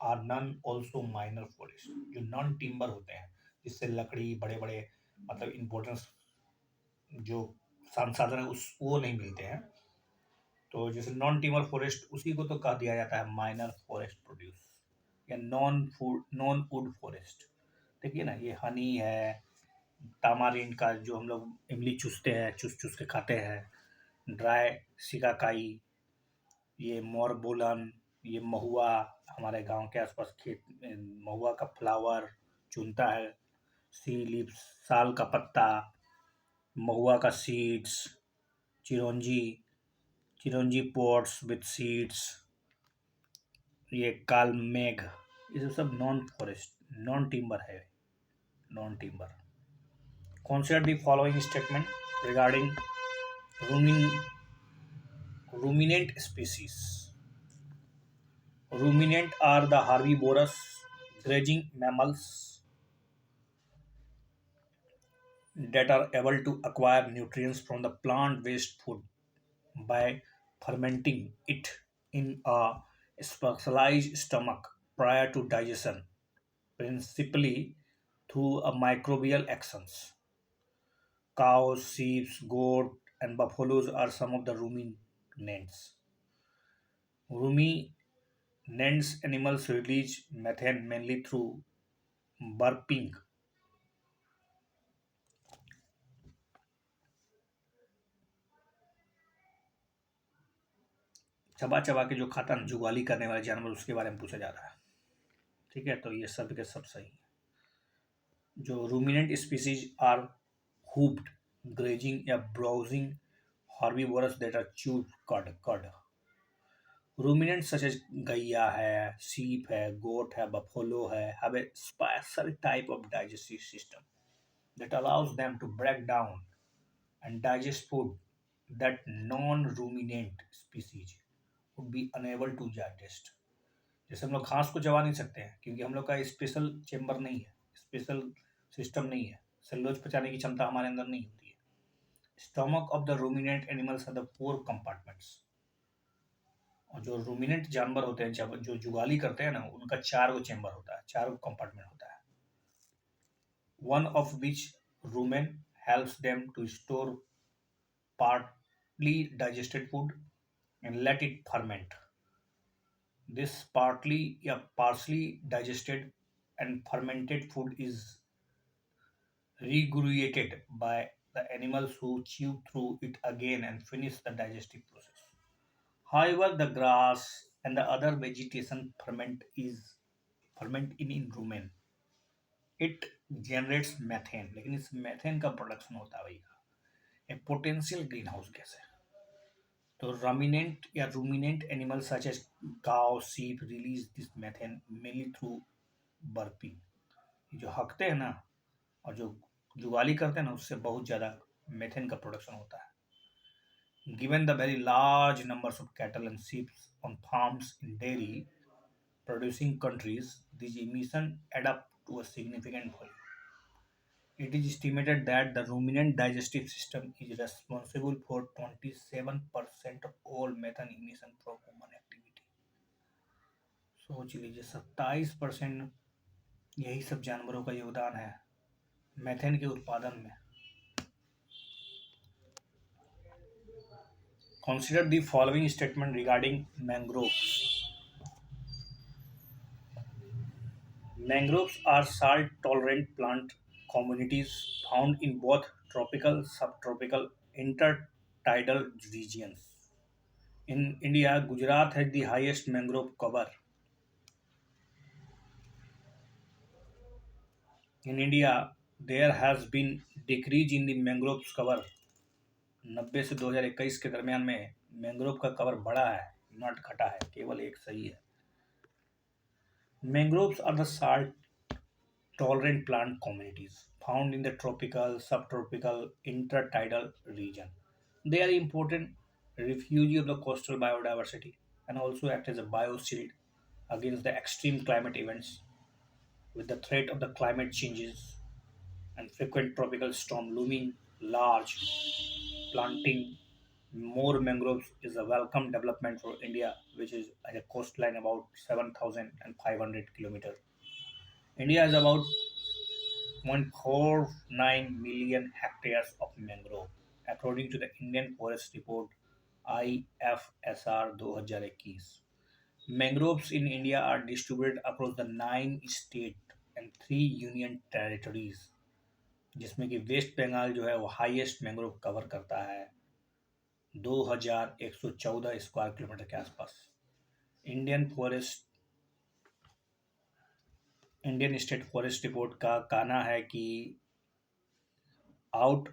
are non also minor forest. जो नॉन टिम्बर होते हैं जिससे लकड़ी बड़े बड़े मतलब इम्पोर्टेंस जो संसाधन है उस वो नहीं मिलते हैं, तो जैसे नॉन टिम्बर फॉरेस्ट उसी को तो कह दिया जाता है माइनर फॉरेस्ट प्रोड्यूस या नॉन वुड फॉरेस्ट. देखिए ना, ये हनी है, तामारिन का जो हम लोग इमली चूसते हैं, चूस चूस के खाते हैं, ड्राई सिकाकाई, ये मोरबोलन, ये महुआ, हमारे गांव के आसपास खेत महुआ का फ्लावर चुनता है, सी लीव्स, साल का पत्ता, महुआ का सीड्स, चिरौंजी, चिरौंजी पॉट्स विथ सीड्स, ये काल मेघ, ये सब नॉन फॉरेस्ट नॉन टिम्बर है. Non timber. Consider the following statement regarding rumin- ruminant species. Ruminant are the herbivorous grazing mammals that are able to acquire nutrients from the plant waste food by fermenting it in a specialized stomach prior to digestion, principally through a microbial actions. Cows, sheep, goat, and buffaloes are some of the ruminants. Ruminants animals release methane mainly through burping. चबा चबा के जो खाता है जुगाली करने वाले जानवर, उसके बारे में पूछा जा रहा है. ठीक है, तो ये सब के सब सही. जो ruminant species are hooped, grazing या browsing herbivores that are chewed cud. Ruminants such as गैया है, sheep है, goat है, buffalo है, have a special type of digestive system that allows them to break down and digest food that non-ruminant species would be unable to digest. जैसे हम लोग घास को चबा नहीं सकते हैं क्योंकि हम लोग का स्पेशल चेम्बर नहीं है, स्पेशल सिस्टम नहीं है, सेलुलोज पचाने की क्षमता हमारे अंदर नहीं होती है. Stomach of the ruminant animals are the 4 compartments. और जो रूमिनेंट जानवर होते हैं जब जो जुगाली करते हैं ना, उनका 4 चेम्बर होता है, 4 कंपार्टमेंट होता है. One of which rumen helps them to store partly digested food and let it ferment. This partially digested and fermented food is regurgitated by the animals who chew through it again and finish the digestive process. However, the grass and the other vegetation ferment in rumen. It generates methane, लेकिन इस methane का production होता है भैया, a potential greenhouse gas है. तो ruminant या ruminant animals such as cow, sheep release this methane mainly through burping. जो हकते हैं ना और जो जुगाली करते हैं ना, उससे बहुत ज़्यादा मेथेन का प्रोडक्शन होता है। Given the very large numbers of cattle and sheep on farms in dairy producing countries, these emissions add up to a significant volume. It is estimated that the ruminant digestive system is responsible for 27% of all methane emission from human activity. सोच लीजिए 27% यही सब जानवरों का योगदान है मेथेन के उत्पादन में। Consider the following statement regarding mangroves. Mangroves are salt-tolerant plant communities found in both tropical, subtropical, intertidal regions. In India, Gujarat has the highest mangrove cover. In India, there has been decrease in the mangroves cover. 90 से 2021 के दरमियान में मैंग्रोव का कवर बढ़ा है, नॉट घटा है, केवल एक सही है। Mangroves are the salt tolerant plant communities found in the tropical, subtropical, intertidal region. They are important refuge of the coastal biodiversity and also act as a bioshield against the extreme climate events with the threat of the climate changes and frequent tropical storm looming large. Planting more mangroves is a welcome development for India, which is at a coastline about 7,500 kilometers. India has about 1.49 million hectares of mangrove, according to the Indian Forest Report IFSR 2021. Mangroves in India are distributed across the 9 states and 3 union territories, जिसमें कि वेस्ट बंगाल जो है वो हाईएस्ट मैंग्रोव कवर करता है 2114 स्क्वायर किलोमीटर के आसपास। Indian forest Indian state forest report का कहना है कि out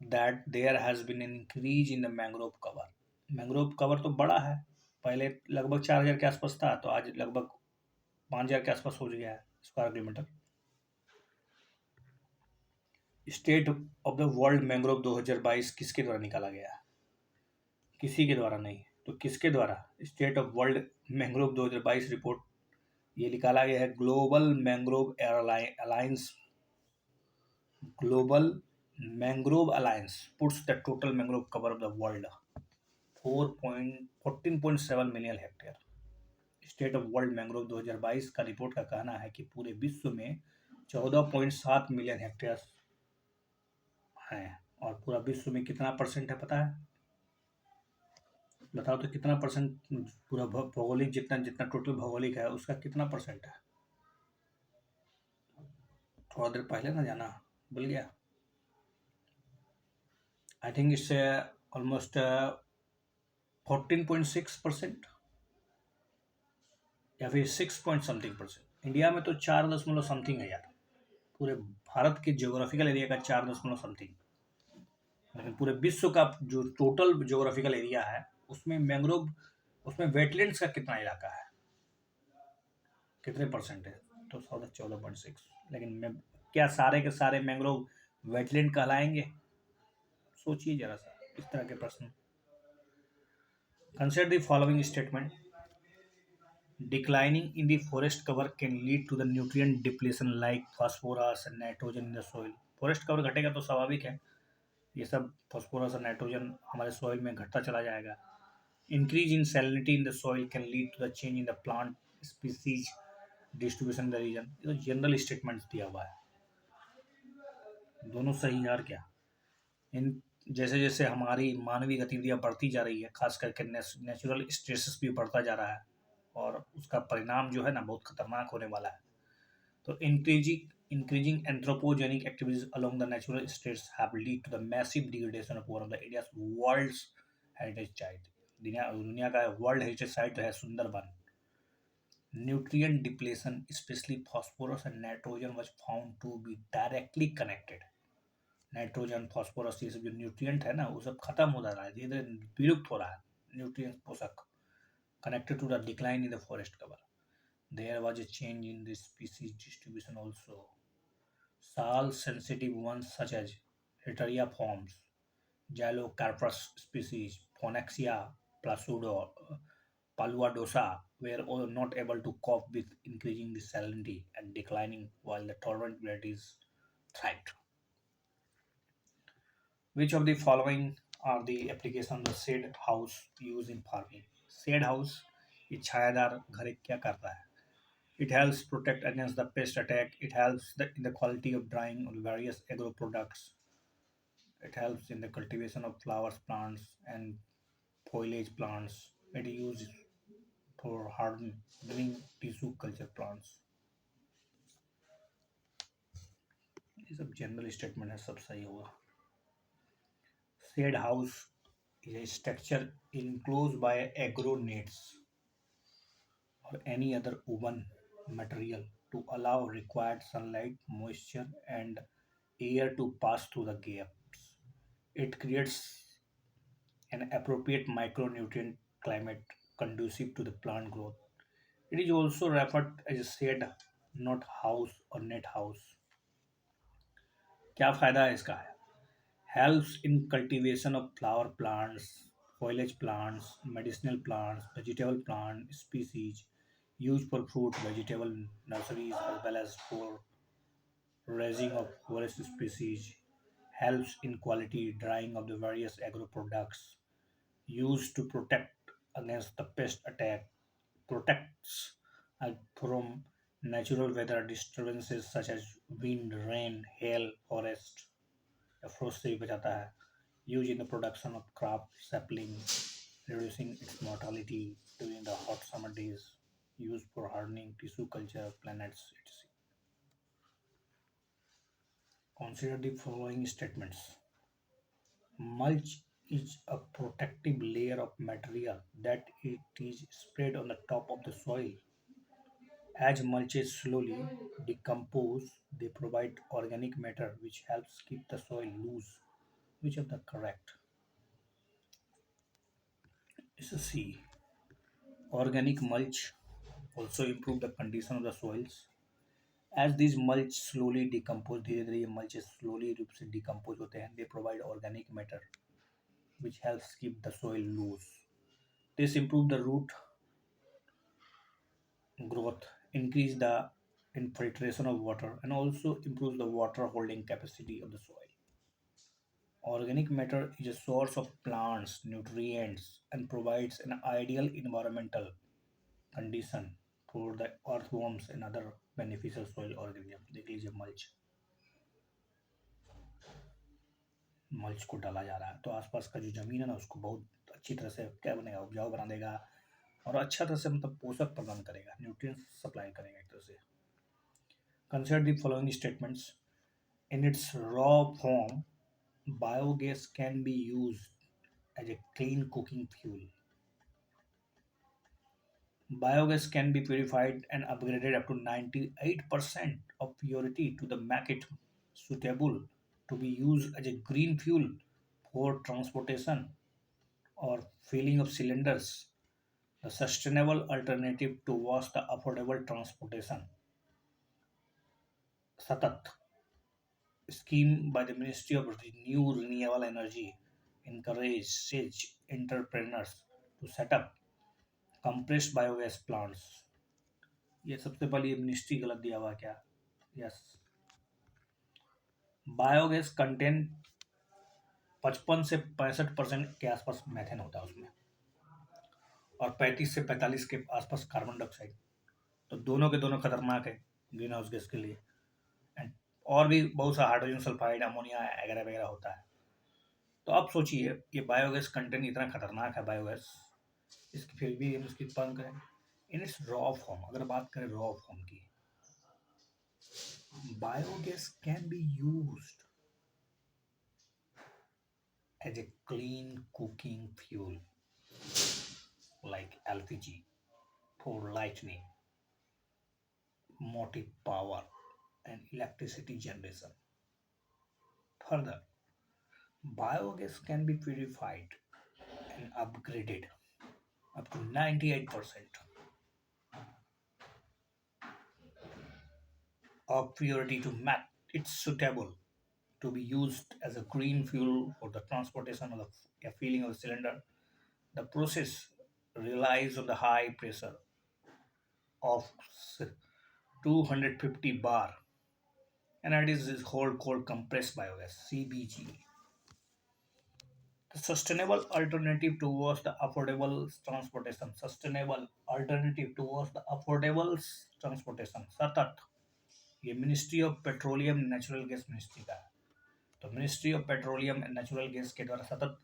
that there has been an increase in the mangrove cover. Mangrove cover तो बड़ा है, पहले लगभग 4000 के आसपास था, तो आज लगभग 5000 के आसपास हो गया है square kilometre. State of the world mangrove 2022 किसके द्वारा निकाला गया? किसी के द्वारा नहीं, तो किसके द्वारा? State of world mangrove 2022 report ये निकाला गया है global mangrove alliance. Global mangrove alliance puts the total mangrove cover of the world 14.7 million hectare. State of world mangrove 2022 का रिपोर्ट का कहना है कि पूरे विश्व में 14.7 मिलियन हेक्टेयर हैं। और पूरा विश्व में कितना परसेंट है पता है? बताओ तो कितना परसेंट? पूरा भौगोलिक जितना जितना टोटल भौगोलिक है उसका कितना परसेंट है? थोड़ा देर पहले ना जाना, भूल गया। आई थिंक इट्स ऑलमोस्ट 14.6% या फिर 6 पॉइंट समथिंग परसेंट। इंडिया में तो 4 दशमलव समथिंग है यार, पूरे भारत के ज्योग्राफिकल एरिया का 4 दशमलव समथिंग। लेकिन पूरे विश्व का जो टोटल ज्योग्राफिकल एरिया है उसमें मैंग्रोव, उसमें वेटलैंड्स का कितना इलाका है, कितने परसेंट है? तो 14.6। लेकिन मैं क्या सारे के सारे मैंग्रोव वेटलैंड कहलाएंगे? सोचिए जरा सा इस तरह के प्रश्न। Consider the following statement. Declining in the forest cover can lead to the nutrient depletion like phosphorus and nitrogen in the soil. Forest cover घटेगा तो स्वाभाविक है ये सब फॉस्फोरस और नाइट्रोजन हमारे सॉइल में घटता चला जाएगा। Increase in salinity in the soil can lead to the change in the plant species distribution in the region. ये तो जनरल स्टेटमेंट्स दिया हुआ है, दोनों सही यार। क्या इन जैसे जैसे हमारी मानवीय गतिविधियाँ बढ़ती जा रही है, खास करके नेचुरल स्ट्रेसेस भी बढ़ता जा रहा है और उसका परिणाम जो है ना बहुत खतरनाक होने वाला है। तो increasing anthropogenic activities along the natural states have led to the massive degradation of one of the India's world's heritage site। दुनिया का वर्ल्ड हेरिटेज साइट जो है Sundarban. Nutrient depletion specially phosphorus and nitrogen was found to be directly connected. Nitrogen phosphorus ये सब जो न्यूट्रिएंट है ना वो सब खत्म हो रहा है, धीरे धीरे विलुप्त हो रहा है न्यूट्रिएंट पोषक, connected to the decline in the forest cover। There was a change in the species distribution also। Salt-sensitive ones such as Ritaria forms, Gylocarpus species, Phonexia paludosa were all not able to cope with increasing the salinity and declining while the tolerant varieties thrived. Which of the following are the application of the shade house used in farming? Shade house ये छायादार घर एक क्या करता है? It helps protect against the pest attack. It helps in the quality of drying of various agro products. It helps in the cultivation of flowers plants and foliage plants. It is used for hardening tissue culture plants. ये सब जनरल स्टेटमेंट है, सब सही होगा. Shade house is a structure enclosed by agro nets or any other woven material to allow required sunlight, moisture, and air to pass through the gaps. It creates an appropriate micronutrient climate conducive to the plant growth. It is also referred as a shade, not house or net house. क्या फायदा है इसका? Helps in cultivation of flower plants, foliage plants, medicinal plants, vegetable plant species used for fruit vegetable nurseries as well as for raising of forest species. Helps in quality drying of the various agro products used to protect against the pest attack. Protects from natural weather disturbances such as wind, rain, hail, forest. Frost से भी बचाता है. Used in the production of crop sapling, reducing its mortality during the hot summer days. Used for hardening tissue culture planets, etc. Consider the following statements. Mulch is a protective layer of material that it is spread on the top of the soil. As mulches slowly decompose, they provide organic matter which helps keep the soil loose. Which of the correct? Is a C. Organic mulch also improve the condition of the soils. As these mulch slowly decompose, धीरे धीरे ये mulches slowly रूप से decompose होते हैं. They provide organic matter which helps keep the soil loose. This improve the root growth, increase the infiltration of water, and also improves the water holding capacity of the soil. Organic matter is a source of plants, nutrients, and provides an ideal environmental condition for the earthworms and other beneficial soil organisms. देख लीजिए मल्च मल्च को डाला जा रहा है तो आसपास का जो जमीन है ना उसको बहुत अच्छी तरह से क्या बनेगा, उपजाऊ बना देगा और अच्छा तरह से मतलब पोषक प्रदान करेगा, न्यूट्रिएंट्स सप्लाई करेगा एक तरह से. Consider the following statements. In its raw form, biogas can be used as a clean cooking fuel. Biogas can be purified and upgraded up to 98% of purity to the make it suitable to be used as a green fuel for transportation or filling of cylinders, the sustainable alternative towards the affordable transportation. Satat scheme by the Ministry of Renewable Energy encourages entrepreneurs to set up compressed biogas plants. ये सबसे पहले ये मिनिस्ट्री गलत दिया हुआ है क्या? यस. बायोगैस कंटेंट 55 से 65% के आसपास मैथेन होता है उसमें और 35 से 45 के आसपास कार्बन डाइऑक्साइड. तो दोनों के दोनों खतरनाक है ग्रीन हाउस गैस के लिए. एंड और भी बहुत सा हाइड्रोजन सल्फाइड, अमोनिया वगैरह वगैरह होता है. तो आप सोचिए ये बायोगैस कंटेंट इतना खतरनाक है बायोगैस, इसकी फिर भी हम इसकी उत्पादन करें इन इट्स रॉ फॉर्म. अगर बात करें रॉ फॉर्म की, biogas can be used as a clean cooking fuel like LPG for lighting, motive power, and electricity generation. Further, biogas can be purified and upgraded up to 98% of purity to it's suitable to be used as a green fuel for the transportation of the filling of the cylinder. The process relies on the high pressure of 250 bar, and it is whole called compressed biogas (CBG). The sustainable alternative towards the affordable transportation. Sustainable alternative towards the affordable transportation. सतत ये ministry of petroleum natural gas ministry का है। तो ministry of petroleum and natural gas के द्वारा सतत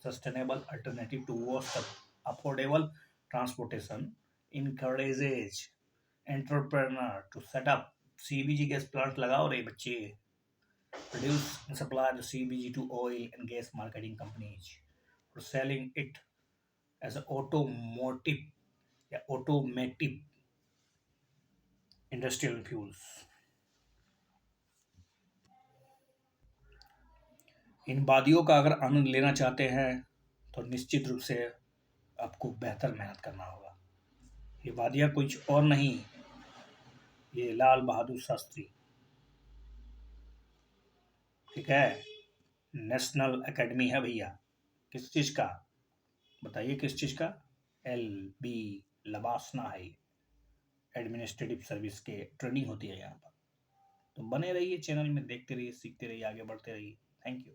sustainable alternative towards the affordable transportation encourages entrepreneur to set up CBG gas plant लगाओ रे बच्चे produce and supply the CBG to oil and gas marketing companies for selling it as an automotive industrial fuels. इन वादियों का अगर आनंद लेना चाहते हैं तो निश्चित रूप से आपको बेहतर मेहनत करना होगा। ये वादियाँ कुछ और नहीं, ये लाल बहादुर शास्त्री, ठीक है, नेशनल एकेडमी है भैया। किस चीज़ का बताइए, किस चीज़ का? LB लबासना है, एडमिनिस्ट्रेटिव सर्विस के ट्रेनिंग होती है यहाँ पर। तो बने रहिए चैनल में, देखते रहिए, सीखते रहिए, आगे बढ़ते रहिए। Thank you.